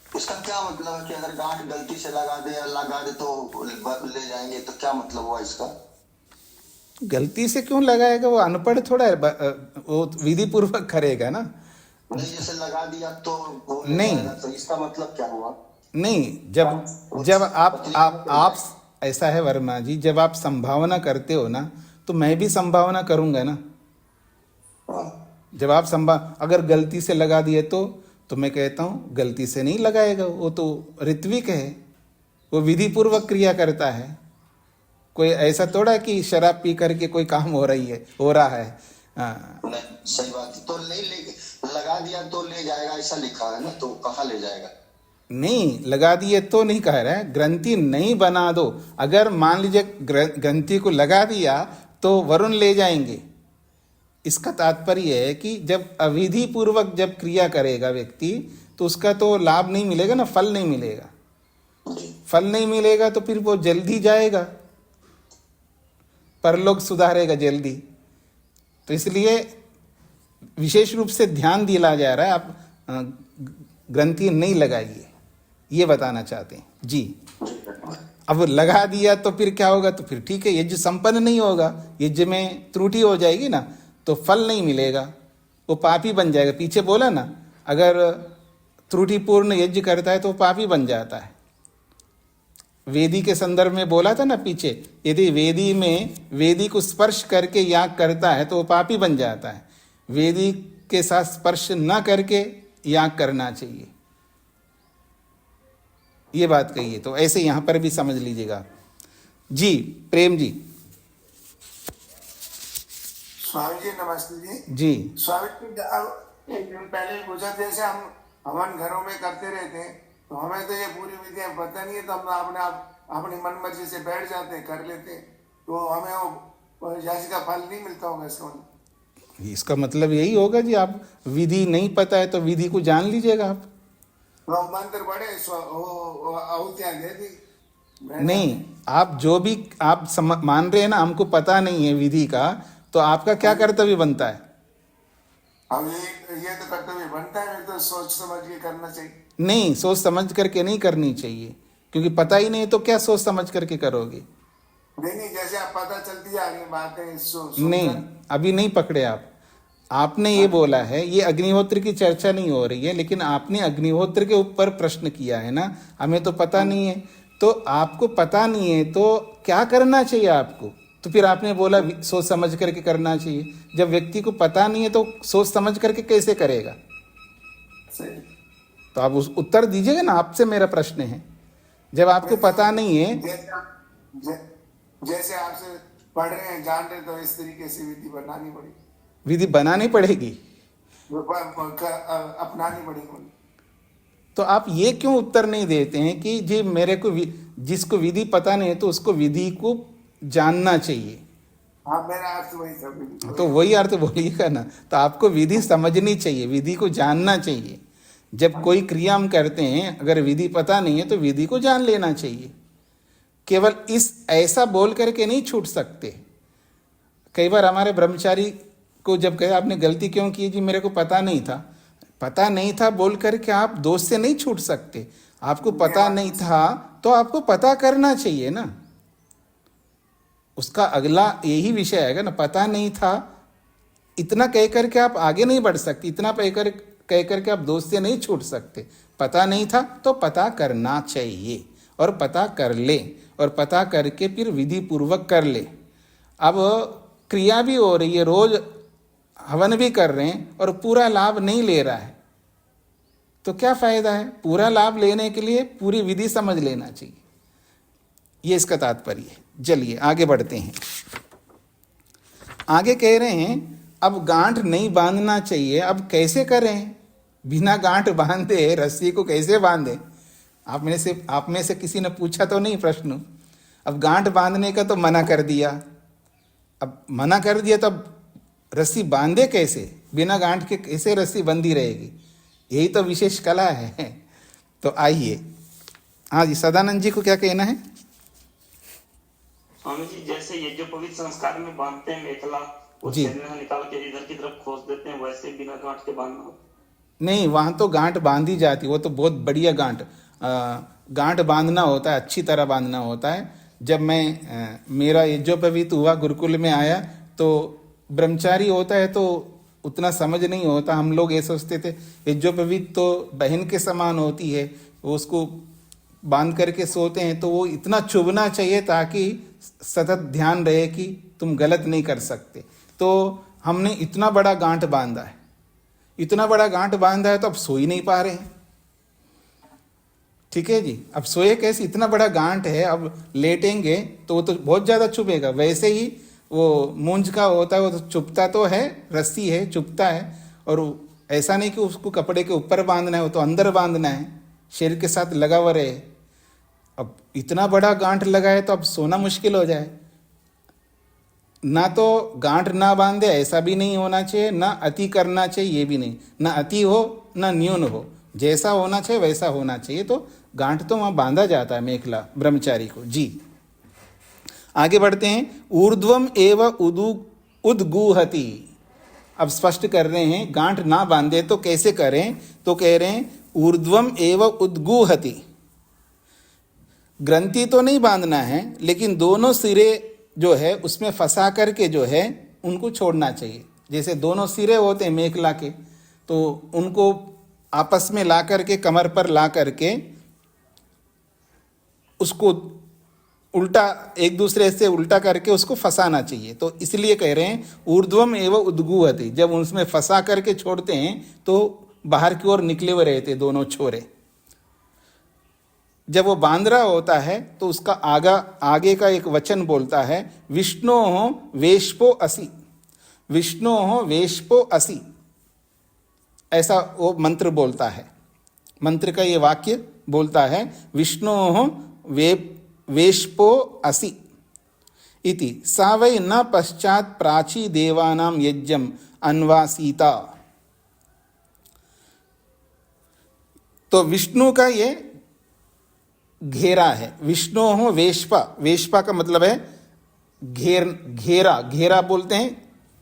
Speaker 4: इसका क्या मतलब है कि अगर गांठ गलती से लगा दे तो ले जाएंगे, तो क्या मतलब हुआ इसका?
Speaker 1: गलती से क्यों लगाएगा, वो अनपढ़ थोड़ा है, वो विधि पूर्वक करेगा ना।
Speaker 4: नहीं, जैसे लगा दिया तो वो ले
Speaker 1: नहीं,
Speaker 4: जाएगा, तो इसका मतलब क्या हुआ?
Speaker 1: नहीं, जब आप ऐसा है वर्मा जी, जब आप संभावना करते हो ना, तो मैं भी संभावना करूंगा ना। जब आप अगर गलती से लगा दिए तो मैं कहता हूँ गलती से नहीं लगाएगा, वो तो ऋत्विक है, वो विधि पूर्वक क्रिया करता है। कोई ऐसा थोड़ा कि शराब पी करके कोई काम हो रहा है।
Speaker 4: नहीं, सही बात है। तो लगा दिया तो ले जाएगा ऐसा लिखा है ना, तो कहाँ ले जाएगा?
Speaker 1: नहीं, लगा दिए तो नहीं कह रहा है, ग्रंथि नहीं बना दो। अगर मान लीजिए ग्रंथि को लगा दिया तो वरुण ले जाएंगे। इसका तात्पर्य है कि जब अविधि पूर्वक जब क्रिया करेगा व्यक्ति, तो उसका तो लाभ नहीं मिलेगा ना, फल नहीं मिलेगा। फल नहीं मिलेगा तो फिर वो जल्दी जाएगा, परलोक सुधारेगा जल्दी। तो इसलिए विशेष रूप से ध्यान दिला जा रहा है, आप ग्रंथि नहीं लगाइए, ये बताना चाहते हैं जी। अब लगा दिया तो फिर क्या होगा, तो फिर ठीक है, यज्ञ संपन्न नहीं होगा, यज्ञ में त्रुटि हो जाएगी ना, तो फल नहीं मिलेगा, वो पापी बन जाएगा। पीछे बोला ना, अगर त्रुटिपूर्ण यज्ञ करता है तो वो पापी बन जाता है। वेदी के संदर्भ में बोला था ना पीछे, यदि वेदी को स्पर्श करके याग करता है तो वो पापी बन जाता है। वेदी के साथ स्पर्श न करके याग करना चाहिए, ये बात कही है। तो ऐसे यहां पर भी समझ लीजिएगा जी। प्रेम जी।
Speaker 5: स्वामी जी नमस्ते जी।
Speaker 1: जी
Speaker 5: स्वामी जी, अब एक दिन पहले पूछा, जैसे हम हवन घरों में करते रहते हैं, तो हमें तो ये पूरी विधियां पता नहीं है, तो हम अपनी मन मर्जी से बैठ जाते हैं, कर लेते हैं, तो हमें वो जैसे का फल नहीं मिलता होगा।
Speaker 1: इसका मतलब यही होगा जी, आप विधि नहीं पता है तो विधि को जान लीजिएगा आप।
Speaker 5: मंत्र बड़े आहुतियां दे दी,
Speaker 1: नहीं, आप जो भी आप मान रहे हैं ना, हमको पता नहीं है विधि का, तो आपका क्या कर्तव्य बनता है?
Speaker 5: अब ये तो कर्तव्य बनता है, तो सोच समझ के करना चाहिए।
Speaker 1: नहीं, सोच समझ करके नहीं करनी चाहिए, क्योंकि पता ही नहीं तो क्या सोच समझ करके करोगे।
Speaker 5: नहीं, जैसे आप पता चलती आ रही बातें
Speaker 1: नहीं, अभी नहीं पकड़े आप। आपने ये बोला है, ये अग्निहोत्र की चर्चा नहीं हो रही है, लेकिन आपने अग्निहोत्र के ऊपर प्रश्न किया है ना, हमें तो पता नहीं है। तो आपको पता नहीं है तो क्या करना चाहिए आपको? तो फिर आपने बोला सोच समझ करके करना चाहिए। जब व्यक्ति को पता नहीं है तो सोच समझ करके कैसे करेगा?
Speaker 5: सही।
Speaker 1: तो आप उस उत्तर दीजिएगा ना, आपसे मेरा प्रश्न है। जब आपको पता नहीं है,
Speaker 5: जैसे आपसे पढ़ रहे हैं, जान रहे, तो इस तरीके से विधि बनानी पड़ेगी,
Speaker 1: विधि बनानी पड़ेगी,
Speaker 5: अपनानी पड़ेगी।
Speaker 1: तो आप ये क्यों उत्तर नहीं देते हैं कि जी मेरे को जिसको विधि पता नहीं है तो उसको विधि को जानना चाहिए?
Speaker 5: हाँ, मेरा अर्थ वही था।
Speaker 1: तो वही अर्थ बोलिएगा ना। तो आपको विधि समझनी चाहिए, विधि को जानना चाहिए। जब कोई क्रिया हम करते हैं, अगर विधि पता नहीं है तो विधि को जान लेना चाहिए। केवल इस ऐसा बोल करके नहीं छूट सकते। कई बार हमारे ब्रह्मचारी को जब कहे आपने गलती क्यों की, जी मेरे को पता नहीं था, पता नहीं था बोल करके आप दोष से नहीं छूट सकते। आपको पता नहीं था तो आपको पता करना चाहिए ना। उसका अगला यही विषय आएगा ना, पता नहीं था इतना कह करके आप आगे नहीं बढ़ सकते, इतना कह करके आप दोष से नहीं छूट सकते। पता नहीं था तो पता करना चाहिए, और पता कर ले, और पता करके फिर विधि पूर्वक कर ले। अब क्रिया भी हो रही है, रोज हवन भी कर रहे हैं और पूरा लाभ नहीं ले रहा है, तो क्या फायदा है? पूरा लाभ लेने के लिए पूरी विधि समझ लेना चाहिए, ये इसका तात्पर्य है। चलिए आगे बढ़ते हैं। आगे कह रहे हैं अब गांठ नहीं बांधना चाहिए, अब कैसे करें? बिना गांठ बांधे रस्सी को कैसे बांधे? आप में से किसी ने पूछा तो नहीं प्रश्न। अब गांठ बांधने का तो मना कर दिया, अब मना कर दिया तो अब रस्सी बांधे कैसे? बिना गांठ के कैसे रस्सी बंधी रहेगी? यही तो विशेष कला है। तो आइए, हाँ जी, सदानंद जी को क्या कहना है?
Speaker 3: स्वामी जी, जैसे ये जो पवित्र संस्कार में बांधते हैं मेखला, उस
Speaker 1: जी।
Speaker 3: शरीर में निकाल के इधर की तरफ खोस देते हैं, वैसे बिना गांठ के बांधना?
Speaker 1: नहीं, वहाँ तो गांठ बांधी जाती, वो तो बहुत बढ़िया गांठ बांधना होता है, अच्छी तरह बांधना होता है। जब मैं मेरा यज्ञोपवीत हुआ, गुरुकुल में आया, तो ब्रह्मचारी होता है तो उतना समझ नहीं होता। हम लोग ये सोचते थे यज्ञोपवीत तो बहन के समान होती है, वो उसको बांध करके सोते हैं, तो वो इतना चुभना चाहिए ताकि सतत ध्यान रहे कि तुम गलत नहीं कर सकते। तो हमने इतना बड़ा गांठ बांधा है, इतना बड़ा गांठ बांधा है, तो अब सो ही नहीं पा रहे हैं। ठीक है जी, अब सोए कैसे? इतना बड़ा गांठ है, अब लेटेंगे तो वो तो बहुत ज़्यादा चुभेगा। वैसे ही वो मूंज का होता है, वो तो चुभता तो है, रस्सी है, चुभता है। और ऐसा नहीं कि उसको कपड़े के ऊपर बांधना है, वो तो अंदर बांधना है, शरीर के साथ लगा हुआ रहे। अब इतना बड़ा गांठ लगा है तो अब सोना मुश्किल हो जाए। ना तो गांठ ना बांधे ऐसा भी नहीं होना चाहिए, ना अति करना चाहिए ये भी नहीं, ना अति हो ना न्यून हो, जैसा होना चाहिए वैसा होना चाहिए। तो गांठ तो वहाँ बांधा जाता है मेखला ब्रह्मचारी को। जी आगे बढ़ते हैं। ऊर्ध्वम एव उद्गूहति, अब स्पष्ट कर रहे हैं गांठ ना बांधे तो कैसे करें। तो कह रहे हैं ऊर्ध्वम एव उद्गूहति, ग्रंथि तो नहीं बांधना है, लेकिन दोनों सिरे जो है उसमें फंसा करके जो है उनको छोड़ना चाहिए। जैसे दोनों सिरे होते हैं मेखला के, तो उनको आपस में ला करके, कमर पर ला करके उसको उल्टा, एक दूसरे से उल्टा करके उसको फंसाना चाहिए। तो इसलिए कह रहे हैं ऊर्ध्वम एवं उद्गूहति, जब उसमें फंसा करके छोड़ते हैं तो बाहर की ओर निकले हुए रहते दोनों छोरे। जब वो बांध रहा होता है तो उसका आगे का एक वचन बोलता है विष्णोः वेश्पो असि, विष्णोः वेश्पो असि, ऐसा वो मंत्र बोलता है। मंत्र का ये वाक्य बोलता है विष्णोः वेश्पो असि इति, सा वै न पश्चात प्राची देवानां यज्ञम अन्वासीता। तो विष्णु का ये घेरा है, विष्णोः वेश्पा, वेश्पा का मतलब है घेरा, घेरा बोलते हैं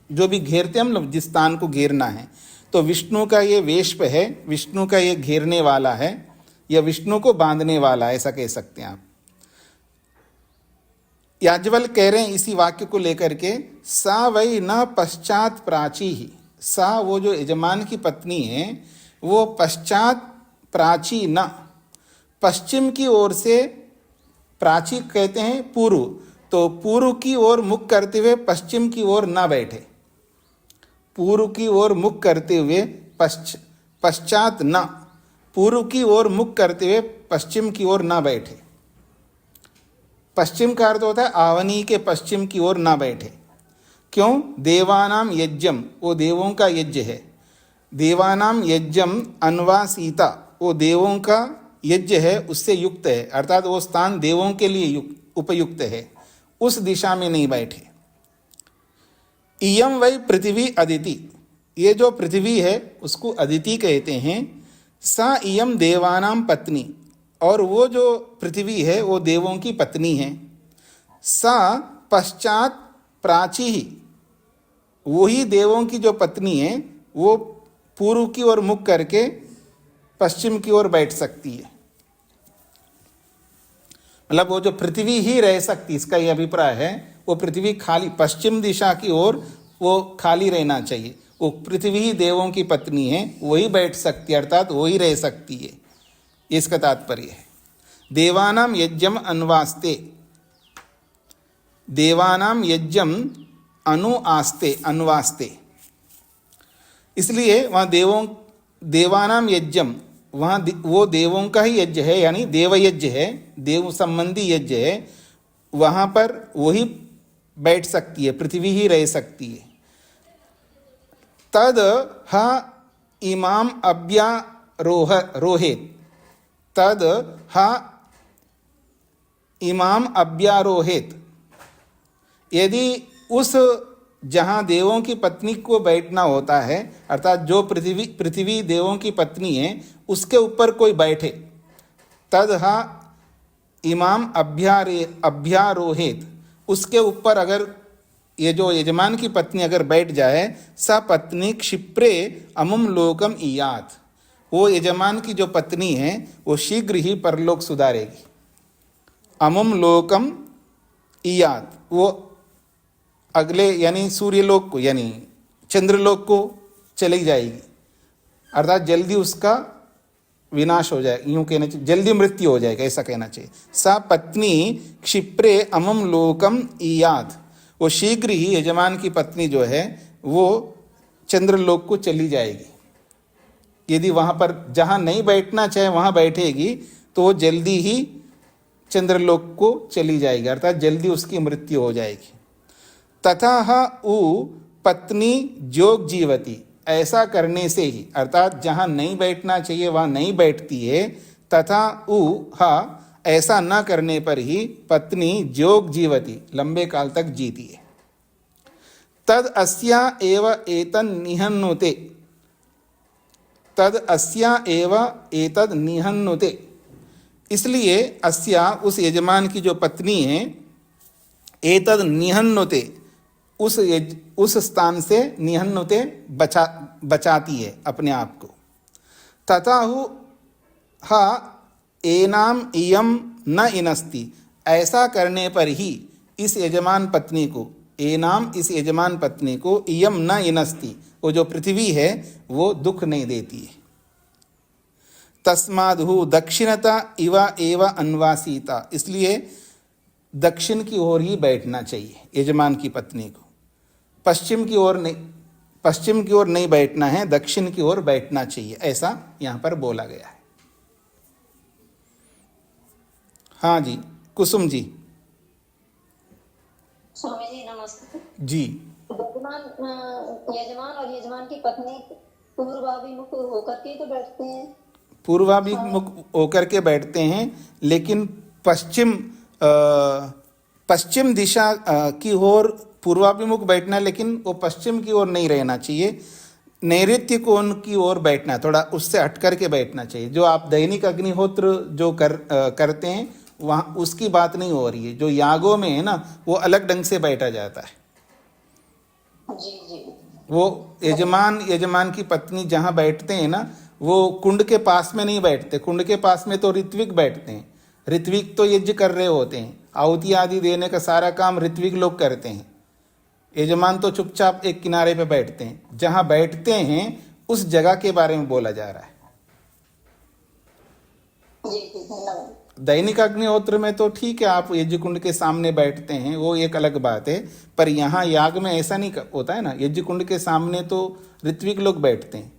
Speaker 1: जो भी घेरते हैं हम लोग, जिस स्थान को घेरना है। तो विष्णु का ये वेश्प है, विष्णु का ये घेरने वाला है, या विष्णु को बांधने वाला है, ऐसा कह सकते हैं आप। याज्ञवल्क्य कह रहे हैं इसी वाक्य को लेकर के, सा वै न पश्चात प्राची ही, सा वो जो यजमान की पत्नी है वो पश्चात प्राची न, पश्चिम की ओर से, प्राची कहते हैं पूर्व, तो पूर्व की ओर मुख करते हुए पश्चिम की ओर न बैठे, पूर्व की ओर मुख करते हुए पश्चात न, पूर्व की ओर मुख करते हुए पश्चिम की ओर न बैठे। पश्चिम का अर्थ होता है आवनी के पश्चिम की ओर न बैठे। क्यों? देवानाम यज्ञम, वो देवों का यज्ञ है, देवानाम यज्ञम अन्वासीता, वो देवों का यज्ञ है, उससे युक्त है, अर्थात वो स्थान देवों के लिए उपयुक्त है, उस दिशा में नहीं बैठे। इयम वै पृथ्वी अदिति, ये जो पृथ्वी है उसको अदिति कहते हैं। सा इयम देवानाम पत्नी, और वो जो पृथ्वी है वो देवों की पत्नी है। सा पश्चात प्राची ही, वही देवों की जो पत्नी है वो पूर्व की ओर मुख करके पश्चिम की ओर बैठ सकती है, मतलब वो जो पृथ्वी ही रह सकती, इसका ये अभिप्राय है। वो पृथ्वी खाली, पश्चिम दिशा की ओर वो खाली रहना चाहिए, वो पृथ्वी ही देवों की पत्नी है, वही बैठ सकती है, अर्थात वही रह सकती है, इसका तात्पर्य है। देवानाम यज्ञम अन्वास्ते, देवानाम यज्ञम अनुआस्ते, अन्वास्ते, इसलिए वहाँ देवानाम यज्ञम, वहाँ वो देवों का ही यज्ञ है, यानी देवयज्ञ है, देव संबंधी यज्ञ है, वहाँ पर वही बैठ सकती है, पृथ्वी ही रह सकती है। तद हा इमाम अभ्यारोहेत, तद हा इमाम अभ्यारोहेत, यदि उस जहाँ देवों की पत्नी को बैठना होता है, अर्थात जो पृथ्वी देवों की पत्नी है उसके ऊपर कोई बैठे, तद हा इमाम अभ्यारोहित, उसके ऊपर अगर ये जो यजमान की पत्नी अगर बैठ जाए, सा पत्नी क्षिप्रे अमुम लोकम इयात, वो यजमान की जो पत्नी है वो शीघ्र ही परलोक सुधारेगी। अमुम लोकम इयात, वो अगले यानी सूर्यलोक को यानी चंद्रलोक को चली जाएगी, अर्थात जल्दी उसका विनाश हो जाए, यूँ कहना चाहिए जल्दी मृत्यु हो जाएगा, ऐसा कहना चाहिए। सा पत्नी क्षिप्रे अमम लोकम इयात, वो शीघ्र ही यजमान की पत्नी जो है वो चंद्रलोक को चली जाएगी। यदि वहाँ पर जहाँ नहीं बैठना चाहे वहाँ बैठेगी तो वो जल्दी ही चंद्रलोक को चली जाएगी, अर्थात जल्दी उसकी मृत्यु हो जाएगी। तथा उ पत्नी जोग जीवती, ऐसा करने से ही, अर्थात जहाँ नहीं बैठना चाहिए वहाँ नहीं बैठती है। तथा उ हा, ऐसा न करने पर ही पत्नी जोग जीवती, लंबे काल तक जीती है। तद अस्या एव एतन निहन्नुते, तद अस्या एव एतद निहन्नुते, इसलिए अस्या उस यजमान की जो पत्नी है, एतद निहन्नुते, उस स्थान से निहन्नुते बचाती है अपने आप को। तथाहु हा एनाम इयम न इनस्ति, ऐसा करने पर ही इस यजमान पत्नी को, एनाम इस यजमान पत्नी को, इयम न इनस्ति, वो जो पृथ्वी है वो दुख नहीं देती है। तस्मादहु दक्षिणता इवा एव अन्वासीता, इसलिए दक्षिण की ओर ही बैठना चाहिए यजमान की पत्नी को, पश्चिम की ओर नहीं बैठना है, दक्षिण की ओर बैठना चाहिए, ऐसा यहाँ पर बोला गया है। हाँ जी, कुसुम जी।
Speaker 6: स्वामी जी नमस्ते
Speaker 1: जी।
Speaker 6: यजमान और यजमान की पत्नी पूर्वाभिमुख होकर के तो बैठते हैं,
Speaker 1: पूर्वाभिमुख होकर के बैठते हैं, लेकिन पश्चिम दिशा की ओर पूर्वाभिमुख बैठना, लेकिन वो पश्चिम की ओर नहीं रहना चाहिए, नैऋत्य कोण की ओर बैठना, थोड़ा उससे हट करके बैठना चाहिए। जो आप दैनिक अग्निहोत्र जो करते हैं वहाँ उसकी बात नहीं हो रही है, जो यागों में है ना वो अलग ढंग से बैठा जाता है।
Speaker 6: जी जी,
Speaker 1: वो यजमान की पत्नी जहाँ बैठते हैं ना, वो कुंड के पास में नहीं बैठते। कुंड के पास में तो ऋत्विक बैठते हैं। ऋत्विक तो यज्ञ कर रहे होते हैं, आहुति आदि देने का सारा काम ऋत्विक लोग करते हैं। यजमान तो चुपचाप एक किनारे पे बैठते हैं। जहाँ बैठते हैं उस जगह के बारे में बोला जा रहा है।
Speaker 6: जी जी, धन्यवाद।
Speaker 1: दैनिक अग्निहोत्र में तो ठीक है, आप यज्ञ कुंड के सामने बैठते हैं, वो एक अलग बात है। पर यहाँ याग में ऐसा नहीं होता है ना। यज्ञ कुंड के सामने तो ऋत्विक लोग बैठते हैं।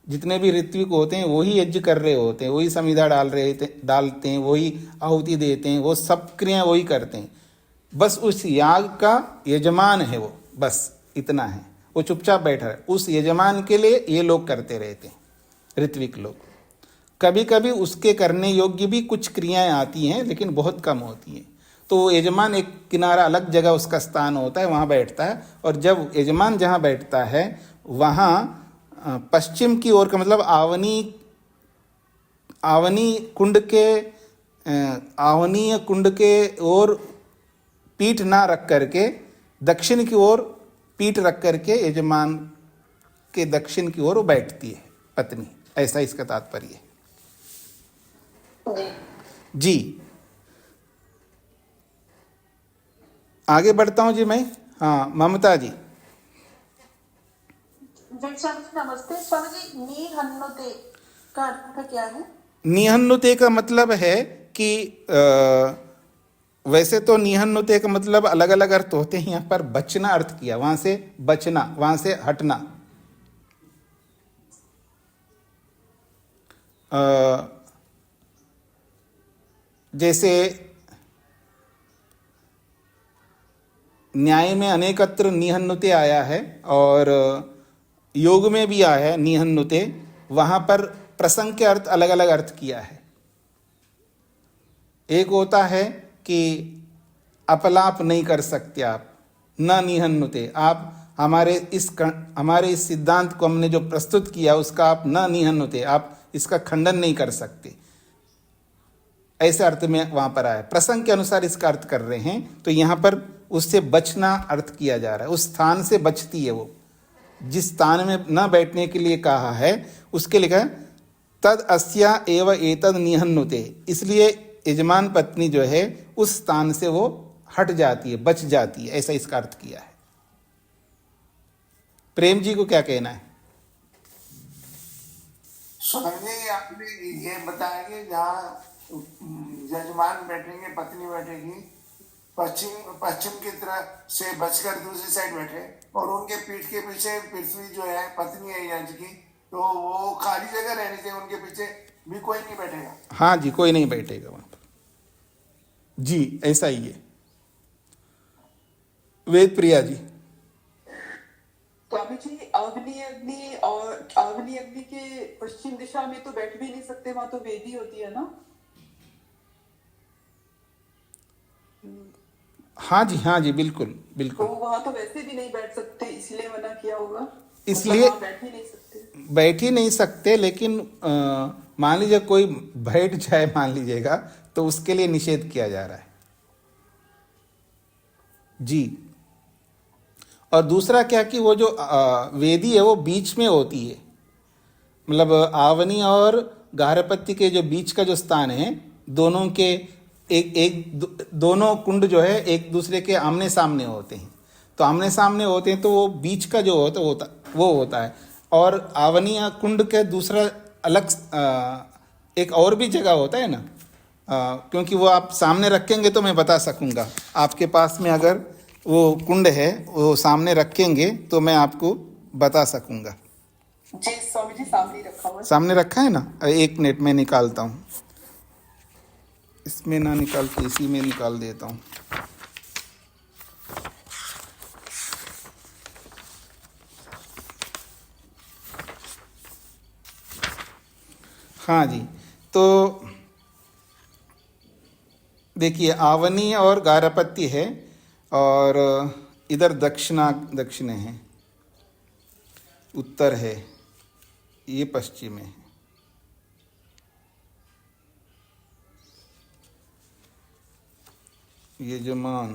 Speaker 1: जितने भी ऋत्विक होते हैं वही यज्ञ कर रहे होते हैं, वही समिधा डालते हैं, वही आहुति देते हैं, वो सब क्रिया वही करते हैं। बस उस याग का यजमान है वो, बस इतना है। वो चुपचाप बैठा है। उस यजमान के लिए ये लोग करते रहते हैं, ऋत्विक लोग। कभी कभी उसके करने योग्य भी कुछ क्रियाएं आती हैं, लेकिन बहुत कम होती हैं। तो वो यजमान एक किनारा, अलग जगह उसका स्थान होता है, वहाँ बैठता है। और जब यजमान जहाँ बैठता है वहाँ पश्चिम की ओर का मतलब आवनीय कुंड के ओर पीठ ना रख करके दक्षिण की ओर पीठ रख करके यजमान के दक्षिण की ओर बैठती है पत्नी। ऐसा इसका तात्पर्य है।
Speaker 6: जी
Speaker 1: जी आगे बढ़ता हूं जी मैं। हाँ, ममता जी।
Speaker 7: जी स्वामी जी नमस्ते। स्वामी जी निहन्नुते का अर्थ क्या है?
Speaker 1: निहन्नुते का मतलब है कि वैसे तो निहन्नुते का मतलब अलग अलग अर्थ होते हैं। यहाँ पर बचना अर्थ किया, वहां से बचना, वहां से हटना। जैसे न्याय में अनेकत्र निहन्नुते आया है और योग में भी आया है निहन्नुते। वहां पर प्रसंग के अर्थ अलग अलग अर्थ किया है। एक होता है कि अपलाप नहीं कर सकते आप, न निहन्नुते। आप हमारे इस सिद्धांत को हमने जो प्रस्तुत किया उसका आप न निहन्नुते, आप इसका खंडन नहीं कर सकते। ऐसे अर्थ में वहां पर आया। प्रसंग के अनुसार इसका अर्थ कर रहे हैं। तो यहाँ पर उससे बचना अर्थ किया जा रहा है। उस स्थान से बचती है वो, जिस स्थान में न बैठने के लिए कहा है उसके लिए कहा तद अस्या एव एतद निहन्नुते। इसलिए यजमान पत्नी जो है उस स्थान से वो हट जाती है, बच जाती है। ऐसा इसका अर्थ किया है। प्रेम जी को क्या कहना है?
Speaker 5: स्वामी जी आपने ये बताया कि जहाँ यजमान बैठेंगे, पत्नी बैठेगी, पश्चिम की तरफ से बचकर दूसरी साइड बैठे और उनके पीठ के पीछे पृथ्वी जो है पत्नी है यज की, तो वो खाली जगह रहनी चाहिए। उनके पीछे भी कोई नहीं बैठेगा।
Speaker 1: हाँ जी, कोई नहीं बैठेगा वहां पर। जी ऐसा ही है। वेद प्रिया जी।
Speaker 7: स्वामी जी अग्नि अग्नि के पश्चिम दिशा में तो बैठ भी नहीं सकते, वहां तो वेदी होती है ना?
Speaker 1: हाँ जी, बिल्कुल
Speaker 7: तो
Speaker 1: बिल्कुल।
Speaker 7: वहां तो वैसे भी नहीं बैठ सकते, इसलिए मना किया होगा।
Speaker 1: इसलिए
Speaker 7: मतलब
Speaker 1: बैठ ही नहीं सकते। लेकिन मान लीजिए कोई बैठ जाए, मान लीजिएगा, तो उसके लिए निषेध किया जा रहा है। जी। और दूसरा क्या कि वो जो वेदी है वो बीच में होती है। मतलब आवनी और गारहपत्य के जो बीच का जो स्थान है, दोनों के दोनों कुंड जो है एक दूसरे के आमने सामने होते हैं। तो आमने सामने होते हैं तो वो बीच का जो वो होता है। और आवनी कुंड के दूसरा अलग एक और भी जगह होता है ना, क्योंकि वो आप सामने रखेंगे तो मैं बता सकूंगा। आपके पास में अगर वो कुंड है वो सामने रखेंगे तो मैं आपको बता सकूंगा।
Speaker 7: जी स्वामी जी सामने रखा हुआ है।
Speaker 1: सामने रखा है ना? एक मिनट में निकालता हूँ। इसमें ना निकाल के इसी में निकाल देता हूँ। हाँ जी, तो देखिए आवनी और गारहपत्य है और इधर दक्षिण है, उत्तर है, ये पश्चिम है। यजमान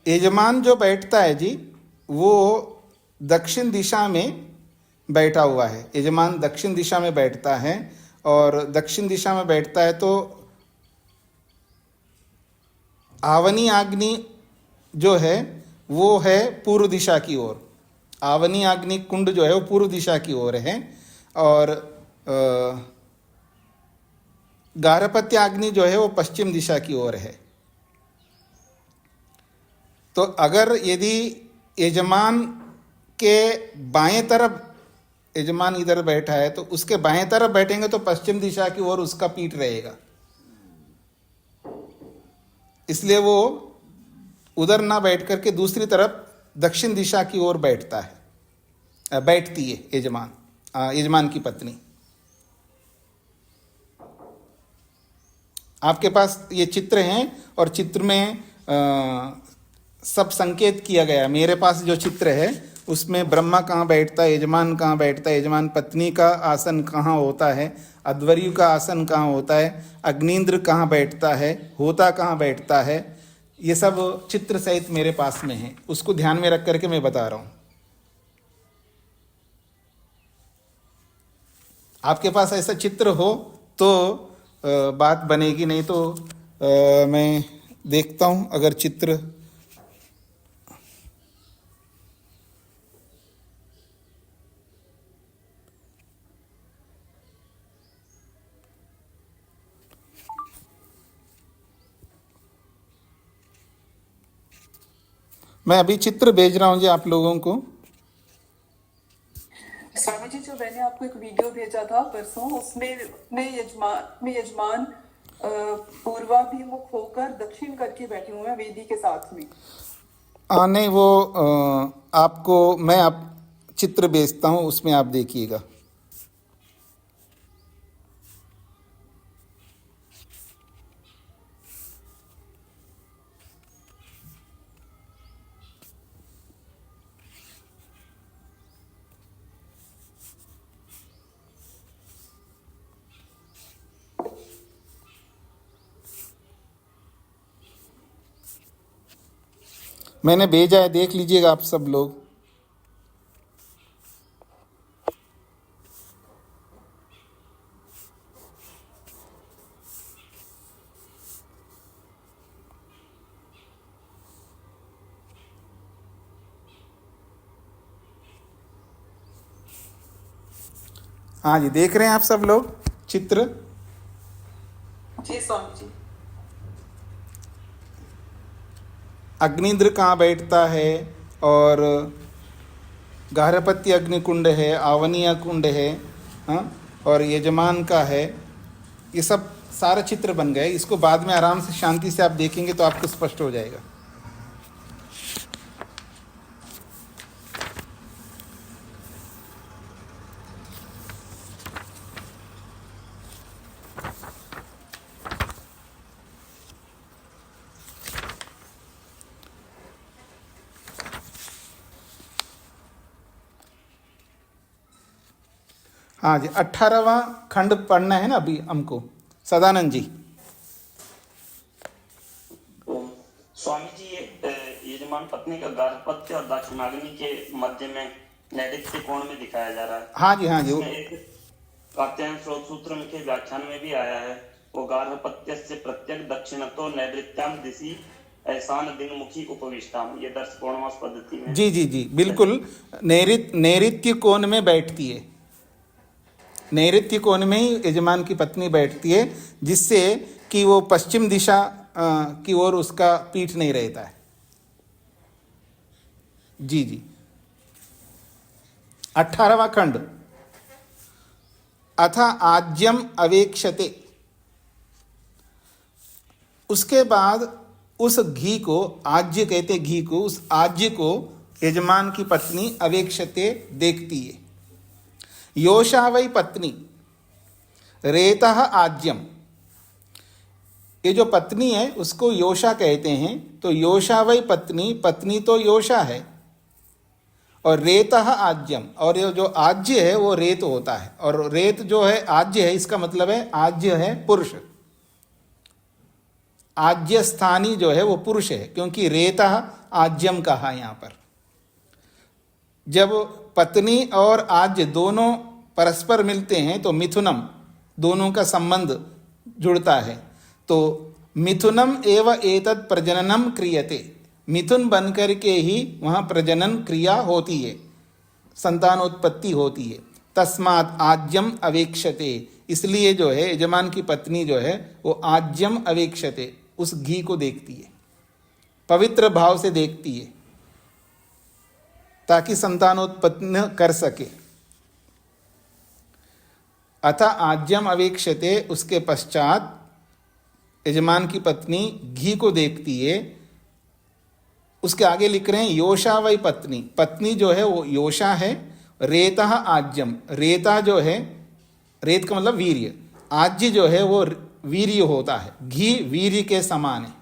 Speaker 1: यजमान जो बैठता है जी, वो दक्षिण दिशा में बैठा हुआ है। यजमान दक्षिण दिशा में बैठता है, और दक्षिण दिशा में बैठता है तो आवनी आग्नि जो है वो है पूर्व दिशा की ओर। आवनी आग्नि कुंड जो है वो पूर्व दिशा की ओर है, और गारहपत्य अग्नि जो है वो पश्चिम दिशा की ओर है। तो अगर यदि यजमान के बाएं तरफ, यजमान इधर बैठा है तो उसके बाएं तरफ बैठेंगे तो पश्चिम दिशा की ओर उसका पीठ रहेगा, इसलिए वो उधर ना बैठ करके दूसरी तरफ दक्षिण दिशा की ओर बैठता है, बैठती है यजमान की पत्नी। आपके पास ये चित्र हैं, और चित्र में सब संकेत किया गया। मेरे पास जो चित्र है उसमें ब्रह्मा कहाँ बैठता है, यजमान कहाँ बैठता है, यजमान पत्नी का आसन कहाँ होता है, अध्वर्यु का आसन कहाँ होता है, अग्निंद्र कहाँ बैठता है, होता कहाँ बैठता है, ये सब चित्र सहित मेरे पास में है। उसको ध्यान में रख करके मैं बता रहा हूँ। आपके पास ऐसा चित्र हो तो बात बनेगी, नहीं तो मैं देखता हूँ अगर चित्र। मैं अभी चित्र भेज रहा हूँ जी आप लोगों को।
Speaker 8: स्वामी जी, जो मैंने आपको एक वीडियो भेजा था परसों, उसमें यजमान पूर्वाभिमुख होकर दक्षिण करके बैठे हुए हैं वेदी के साथ में।
Speaker 1: नहीं, वो आपको मैं आप चित्र भेजता हूँ, उसमें आप देखिएगा। मैंने भेजा है, देख लीजिएगा आप सब लोग। हाँ जी, देख रहे हैं आप सब लोग चित्र?
Speaker 8: जी स्वामी जी।
Speaker 1: अग्निंद्र कहाँ बैठता है, और गारहपत्य अग्निकुंड है, आवनीय कुंड है, हाँ, और यजमान का है। ये सब सारा चित्र बन गए। इसको बाद में आराम से शांति से आप देखेंगे तो आपको स्पष्ट हो जाएगा। हाँ जी, 18वां खंड पढ़ना है ना अभी हमको, सदानंद जी।
Speaker 3: स्वामी जी, ये यजमान पत्नी का गार्हपत्य और दक्षिणाग्नि के मध्य में नैऋत्य कोण में दिखाया जा रहा है।
Speaker 1: हाँ जी, हाँ जी।
Speaker 3: कात्यायन स्रोत सूत्र के व्याख्यान में भी आया है, वो गार्हपत्य से प्रत्यक दक्षिणतो नैऋत्याम दिशि ऐसान दिनमुखी उपविष्टाम, ये दर्श कोणवास पद्धति में।
Speaker 1: जी जी जी, बिल्कुल। नैऋत्य कोण में बैठती है, नैऋत्य कोण में ही यजमान की पत्नी बैठती है, जिससे कि वो पश्चिम दिशा की ओर उसका पीठ नहीं रहता है। जी जी। 18वां खंड, अथ आज्यम अवेक्षते। उसके बाद उस घी को, आज्य कहते घी को, उस आज्य को यजमान की पत्नी अवेक्षते देखती है। योषा वै पत्नी रेतः आज्यम। ये जो पत्नी है उसको योषा कहते हैं। तो योषा वै पत्नी, पत्नी तो योषा है, और रेतः आज्यम, और ये जो आज्य है वो रेत होता है। और रेत जो है आज्य है, इसका मतलब है आज्य है पुरुष। आज्य स्थानी जो है वो पुरुष है, क्योंकि रेतः आज्यम कहा यहाँ पर। जब पत्नी और आज्य दोनों परस्पर मिलते हैं तो मिथुनम, दोनों का संबंध जुड़ता है। तो मिथुनम एव एतत् प्रजननम क्रियते, मिथुन बनकर के ही वहाँ प्रजनन क्रिया होती है, संतानोत्पत्ति होती है। तस्मात् आज्यम अवेक्षते, इसलिए जो है यजमान की पत्नी जो है वो आज्यम अवेक्षते, उस घी को देखती है, पवित्र भाव से देखती है ताकि संतानोत्पत्ति कर सके। अतः आज्यम अवेक्षते, उसके पश्चात यजमान की पत्नी घी को देखती है। उसके आगे लिख रहे हैं योषा वै पत्नी, पत्नी जो है वो योषा है। रेता आज्यम, रेता जो है, रेत का मतलब वीर्य, आज्य जो है वो वीर्य होता है, घी वीर्य के समान है।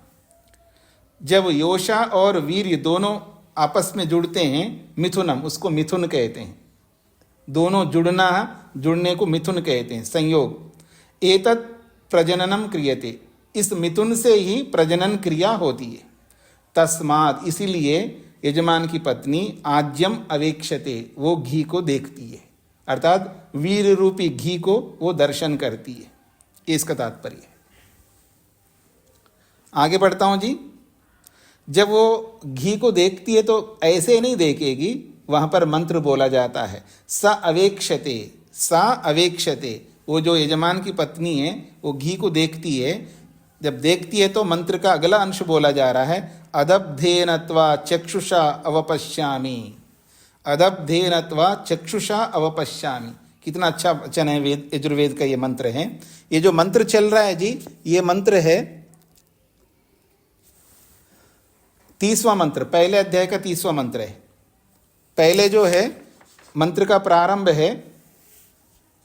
Speaker 1: जब योषा और वीर्य दोनों आपस में जुड़ते हैं, मिथुनम, उसको मिथुन कहते हैं। दोनों जुड़ना, जुड़ने को मिथुन कहते हैं, संयोग। एतत् प्रजननम क्रियते, इस मिथुन से ही प्रजनन क्रिया होती है। तस्मात्, इसीलिए यजमान की पत्नी आज्यम अवेक्षते, वो घी को देखती है, अर्थात वीर रूपी घी को वो दर्शन करती है। ये इसका तात्पर्य है। आगे बढ़ता हूं जी। जब वो घी को देखती है तो ऐसे नहीं देखेगी, वहां पर मंत्र बोला जाता है स अवेक्षते, सा अवेक्षते। वो जो यजमान की पत्नी है वो घी को देखती है। जब देखती है तो मंत्र का अगला अंश बोला जा रहा है अदब्धेनत्वा चक्षुषा अवपश्यामि, अदब्धेनत्वा चक्षुषा अवपश्यामि। कितना अच्छा वचन है वेद, यजुर्वेद का ये मंत्र है। ये जो मंत्र चल रहा है जी, ये मंत्र है 30वां मंत्र, पहले अध्याय का 30वां मंत्र है। पहले जो है मंत्र का प्रारंभ है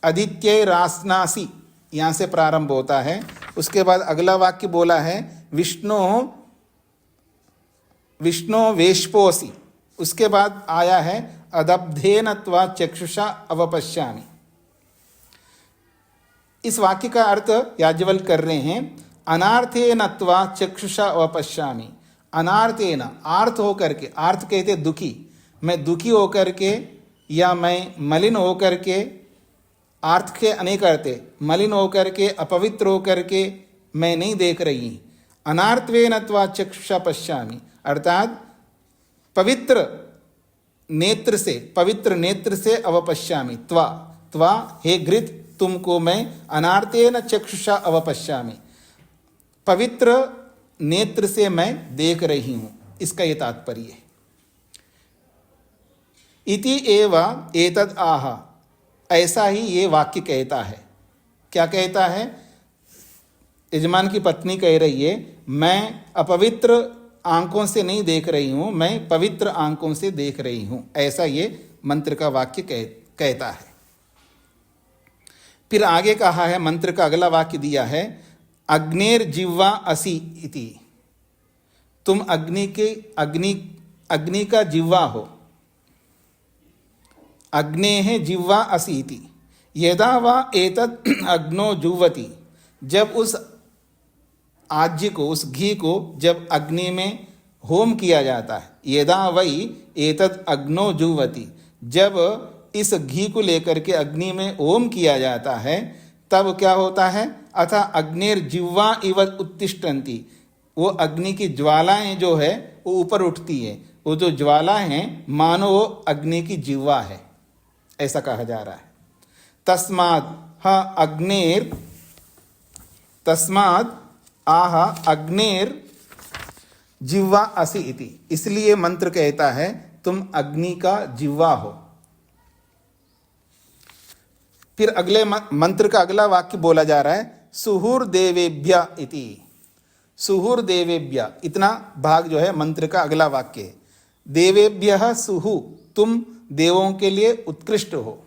Speaker 1: आदित्य रासनासी, यहाँ से प्रारंभ होता है। उसके बाद अगला वाक्य बोला है विष्णु वेश्पोसी। उसके बाद आया है अदब्धेनत्वा चक्षुषा अवपश्यामि। इस वाक्य का अर्थ याज्ञवल्क्य कर रहे हैं अनार्थेनत्वा चक्षुषा अवपश्यामि। अनार्थेन, आर्थ होकर के, आर्थ कहते दुखी, मैं दुखी होकर के या मैं मलिन होकर के, आर्थ के अनेक अर्थ है, मलिन होकर के, अपवित्र होकर के मैं नहीं देख रही। अनार्थवेनत्वा चक्षुषा पश्यामि, अर्थात पवित्र नेत्र से, पवित्र नेत्र से अवपश्यामि। त्वा, त्वा हे घृत, तुमको मैं अनार्थेन चक्षुषा अवपश्यामि, पवित्र नेत्र से मैं देख रही हूं। इसका ये तात्पर्य है। इति एव एतद् आह, ऐसा ही ये वाक्य कहता है। क्या कहता है? यजमान की पत्नी कह रही है मैं अपवित्र आंखों से नहीं देख रही हूं, मैं पवित्र आंखों से देख रही हूं। ऐसा ये मंत्र का वाक्य कहता है। फिर आगे कहा है, मंत्र का अगला वाक्य दिया है अग्नेर जिह्वा असि इति, तुम अग्नि का जिह्वा हो। अग्नेः जिह्वा असि इति यदा वा एतत् अग्नो जुह्वति, जब उस आज्य को, उस घी को जब अग्नि में होम किया जाता है, यदा वै एतत् अग्नो जुह्वति, जब इस घी को लेकर के अग्नि में होम किया जाता है, तब क्या होता है? अथा अग्निर जिह्वा इव उत्तिष्ठन्ति, वो अग्नि की ज्वालाएं जो है वो ऊपर उठती है। वो जो ज्वालाएं हैं मानो वो अग्नि की जिह्वा है, ऐसा कहा जा रहा है। तस्मात् आह अग्नेर जिह्वा असि इति, इसलिए मंत्र कहता है तुम अग्नि का जिह्वा हो। फिर अगले मंत्र का अगला वाक्य बोला जा रहा है सुहुर्देवेभ्य इति। सुहुर्देवेभ्य, इतना भाग जो है मंत्र का अगला वाक्य है। देवेभ्यः सुहु, तुम देवों के लिए उत्कृष्ट हो।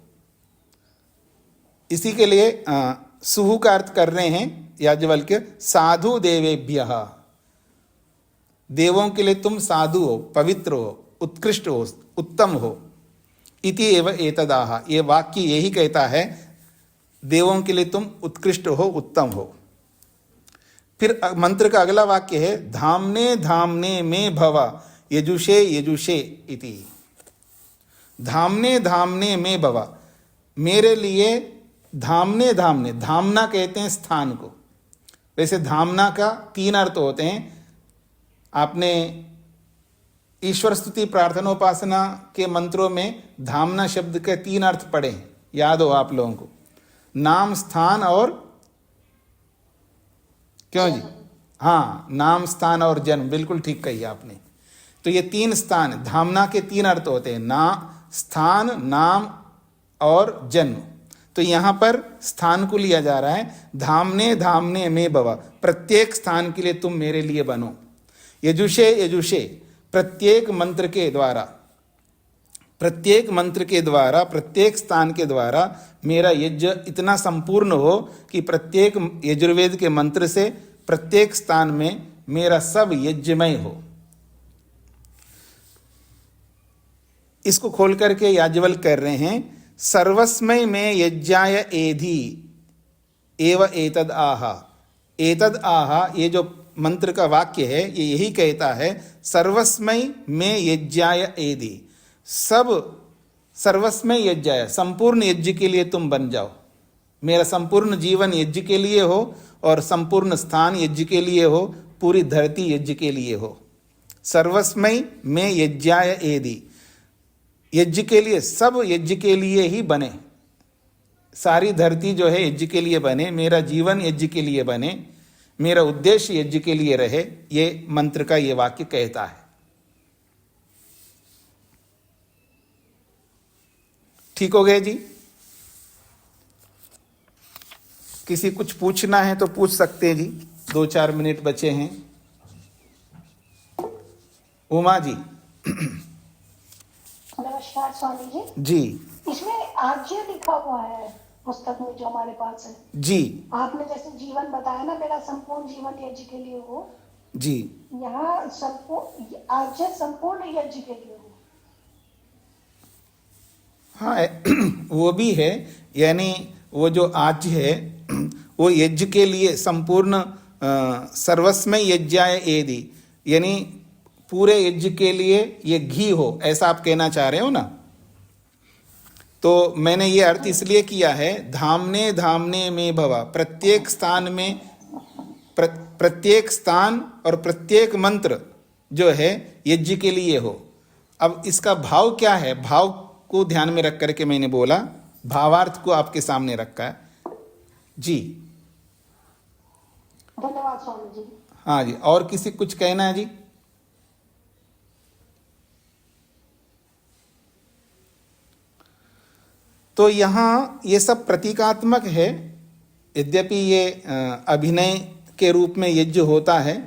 Speaker 1: इसी के लिए सुहु का अर्थ कर रहे हैं याज्ञवल्क्य साधु देवेभ्यः, देवों के लिए तुम साधु हो, पवित्र हो, उत्कृष्ट हो, उत्तम हो। इति एव एतदाह, ये वाक्य यही कहता है देवों के लिए तुम उत्कृष्ट हो, उत्तम हो। फिर मंत्र का अगला वाक्य है धामने धामने में भव यजुषे यजुषे इति। धामने धामने में भव, मेरे लिए धामने धामने, धामना कहते हैं स्थान को। वैसे धामना का 3 अर्थ होते हैं। आपने ईश्वर स्तुति प्रार्थनोपासना के मंत्रों में धामना शब्द के 3 अर्थ पढ़े हैं, याद हो आप लोगों को, नाम, स्थान और क्यों जी? हाँ, नाम, स्थान और जन्म, बिल्कुल ठीक कही आपने। तो ये 3 स्थान, धामना के 3 अर्थ होते हैं, स्थान, नाम और जन्म। तो यहाँ पर स्थान को लिया जा रहा है, धामने धामने में भव, प्रत्येक स्थान के लिए तुम मेरे लिए बनो। यजुषे यजुषे, प्रत्येक मंत्र के द्वारा, प्रत्येक मंत्र के द्वारा, प्रत्येक स्थान के द्वारा मेरा यज्ञ इतना संपूर्ण हो कि प्रत्येक यजुर्वेद के मंत्र से प्रत्येक स्थान में मेरा सब यज्ञमय हो। इसको खोल करके याज्ञवल्क्य कर रहे हैं, सर्वस्मय में यज्ञाय एधि एव एतद आहा। एतद आहा, ये जो मंत्र का वाक्य है ये यही कहता है, सर्वस्मय में यज्ञाय एधि, सब सर्वस्मय यज्ञाय, संपूर्ण यज्ञ के लिए तुम बन जाओ। मेरा संपूर्ण जीवन यज्ञ के लिए हो और संपूर्ण स्थान यज्ञ के लिए हो, पूरी धरती यज्ञ के लिए हो। सर्वस्मय में यज्ञाय एधि, यज्ञ के लिए, सब यज्ञ के लिए ही बने, सारी धरती जो है यज्ञ के लिए बने, मेरा जीवन यज्ञ के लिए बने, मेरा उद्देश्य यज्ञ के लिए रहे, ये मंत्र का ये वाक्य कहता है। ठीक हो गए जी? किसी कुछ पूछना है तो पूछ सकते हैं जी, 2-4 मिनट बचे हैं। उमा जी।
Speaker 9: नमस्कार स्वामी जी।
Speaker 1: जी।
Speaker 9: इसमें आज्य लिखा हुआ है पुस्तक में जो हमारे पास है
Speaker 1: जी।
Speaker 9: आपने जैसे जीवन बताया ना, मेरा संपूर्ण जीवन यज्ञ के लिए हो
Speaker 1: जी।
Speaker 9: यहाँ संपूर्ण आज्य संपूर्ण यज्ञ के लिए हो।
Speaker 1: हाँ, वो भी है, यानी वो जो आज्य है वो यज्ञ के लिए संपूर्ण सर्वस्मय यज्ञाय एधि, यानी पूरे यज्ञ के लिए ये घी हो, ऐसा आप कहना चाह रहे हो ना। तो मैंने ये अर्थ इसलिए किया है, धामने धामने में भव, प्रत्येक स्थान में, प्रत्येक स्थान और प्रत्येक मंत्र जो है यज्ञ के लिए हो। अब इसका भाव क्या है, भाव को ध्यान में रख करके मैंने बोला, भावार्थ को आपके सामने रखा है जी।
Speaker 9: धन्यवाद स्वामी जी।
Speaker 1: हाँ जी, और किसी कुछ कहना है जी? तो यहाँ ये सब प्रतीकात्मक है, यद्यपि ये अभिनय के रूप में यज्ञ होता है,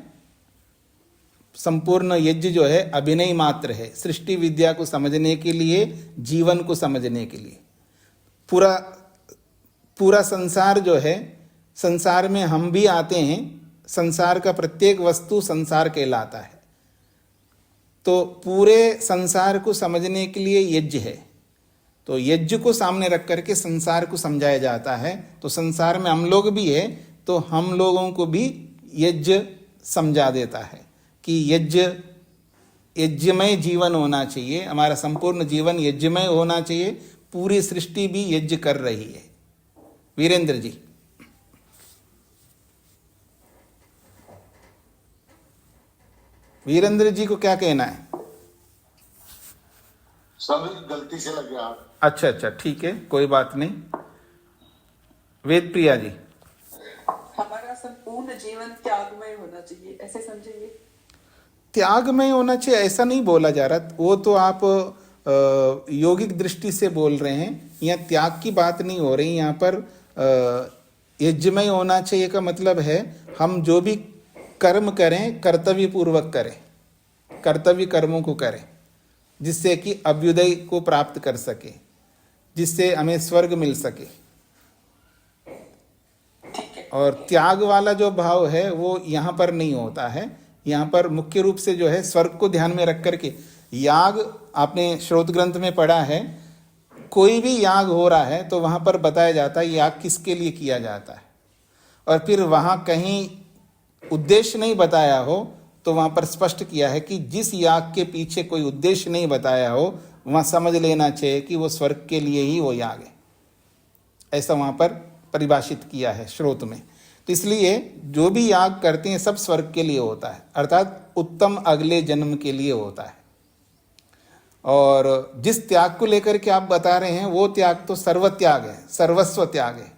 Speaker 1: संपूर्ण यज्ञ जो है अभिनय मात्र है, सृष्टि विद्या को समझने के लिए, जीवन को समझने के लिए। पूरा संसार जो है, संसार में हम भी आते हैं, संसार का प्रत्येक वस्तु संसार कहलाता है। तो पूरे संसार को समझने के लिए यज्ञ है, तो यज्ञ को सामने रख करके संसार को समझाया जाता है। तो संसार में हम लोग भी है, तो हम लोगों को भी यज्ञ समझा देता है कि यज्ञमय जीवन होना चाहिए, हमारा संपूर्ण जीवन यज्ञमय होना चाहिए, पूरी सृष्टि भी यज्ञ कर रही है। वीरेंद्र जी। वीरेंद्र जी को क्या कहना है?
Speaker 5: सब गलती से लग गया।
Speaker 1: अच्छा अच्छा, ठीक है, कोई बात नहीं। वेद प्रिया जी।
Speaker 8: हमारा संपूर्ण जीवन त्यागमय होना चाहिए, ऐसे समझिए।
Speaker 1: त्यागमय होना चाहिए ऐसा नहीं बोला जा रहा, वो तो आप यौगिक दृष्टि से बोल रहे हैं, यहाँ त्याग की बात नहीं हो रही। यहाँ पर यज्ञमय होना चाहिए का मतलब है हम जो भी कर्म करें कर्तव्य पूर्वक करें, कर्तव्य कर्मों को करें, जिससे कि अभ्युदय को प्राप्त कर सके, जिससे हमें स्वर्ग मिल सके। और त्याग वाला जो भाव है वो यहाँ पर नहीं होता है। यहाँ पर मुख्य रूप से जो है स्वर्ग को ध्यान में रख करके याग, आपने श्रोत ग्रंथ में पढ़ा है, कोई भी याग हो रहा है तो वहाँ पर बताया जाता है याग किसके लिए किया जाता है, और फिर वहाँ कहीं उद्देश्य नहीं बताया हो तो वहां पर स्पष्ट किया है कि जिस याग के पीछे कोई उद्देश्य नहीं बताया हो वहां समझ लेना चाहिए कि वो स्वर्ग के लिए ही वो याग है, ऐसा वहां पर परिभाषित किया है श्रोत में। तो इसलिए जो भी याग करते हैं सब स्वर्ग के लिए होता है, अर्थात उत्तम अगले जन्म के लिए होता है। और जिस त्याग को लेकर के आप बता रहे हैं वो त्याग तो सर्व त्याग है, सर्वस्व त्याग है।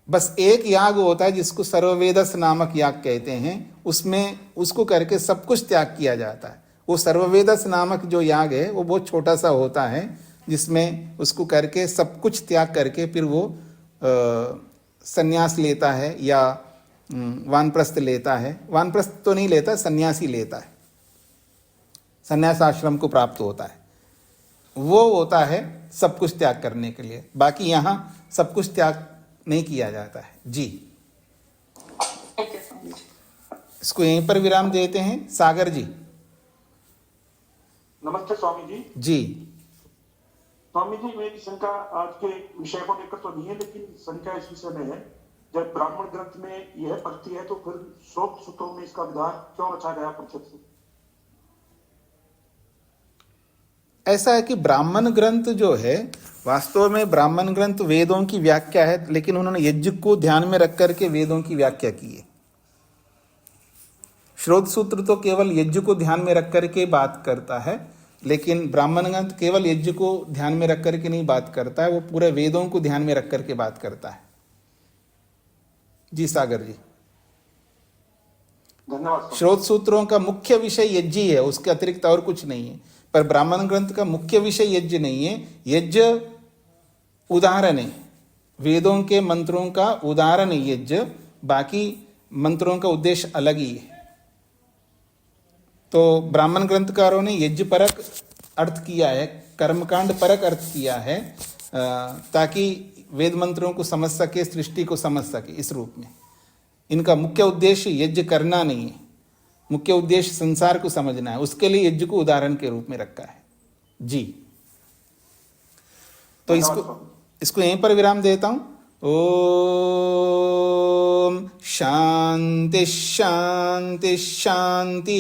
Speaker 1: बस एक याग होता है जिसको सर्ववेदस नामक याग कहते हैं, उसमें उसको करके सब कुछ त्याग किया जाता है। वो सर्ववेदस नामक जो याग है वो बहुत छोटा सा होता है, जिसमें उसको करके सब कुछ त्याग करके फिर वो संन्यास लेता है या वानप्रस्थ लेता है। वानप्रस्थ तो नहीं लेता, सन्यासी लेता है, संन्यास आश्रम को प्राप्त होता है। वो होता है सब कुछ त्याग करने के लिए। बाकी यहाँ सब कुछ त्याग नहीं किया जाता है। जी,
Speaker 8: ठीक है स्वामी जी।
Speaker 1: इसको यहीं पर विराम देते हैं। सागर जी।
Speaker 10: नमस्ते स्वामी जी।
Speaker 1: जी,
Speaker 10: स्वामी जी, मेरी शंका आज के विषय को लेकर तो नहीं है, लेकिन शंका इस विषय में है, जब ब्राह्मण ग्रंथ में यह पढ़ती है तो फिर श्रोत सूत्रों में इसका विधान क्यों रचा गया पृथक से?
Speaker 1: ऐसा है कि ब्राह्मण ग्रंथ जो है, वास्तव में ब्राह्मण ग्रंथ वेदों की व्याख्या है, लेकिन उन्होंने यज्ञ को ध्यान में रख करके वेदों की व्याख्या की है। श्रोत सूत्र तो केवल यज्ञ को ध्यान में रख करके बात करता है, लेकिन ब्राह्मण ग्रंथ केवल यज्ञ को ध्यान में रख करके नहीं बात करता है, वो पूरे वेदों को ध्यान में रख करके बात करता है। जी सागर जी।
Speaker 10: धन्यवाद।
Speaker 1: श्रोत सूत्रों का मुख्य विषय यज्ञ ही है, उसके अतिरिक्त और कुछ नहीं है। पर ब्राह्मण ग्रंथ का मुख्य विषय यज्ञ नहीं है, यज्ञ उदाहरण है, वेदों के मंत्रों का उदाहरण है यज्ञ, बाकी मंत्रों का उद्देश्य अलग ही है। तो ब्राह्मण ग्रंथकारों ने यज्ञ परक अर्थ किया है, कर्मकांड परक अर्थ किया है, ताकि वेद मंत्रों को समझ सके, सृष्टि को समझ सके। इस रूप में इनका मुख्य उद्देश्य यज्ञ करना नहीं है, मुख्य उद्देश्य संसार को समझना है, उसके लिए यज्ञ को उदाहरण के रूप में रखा है। जी, तो इसको यहीं पर विराम देता हूं। ओम शांति शांति शांति।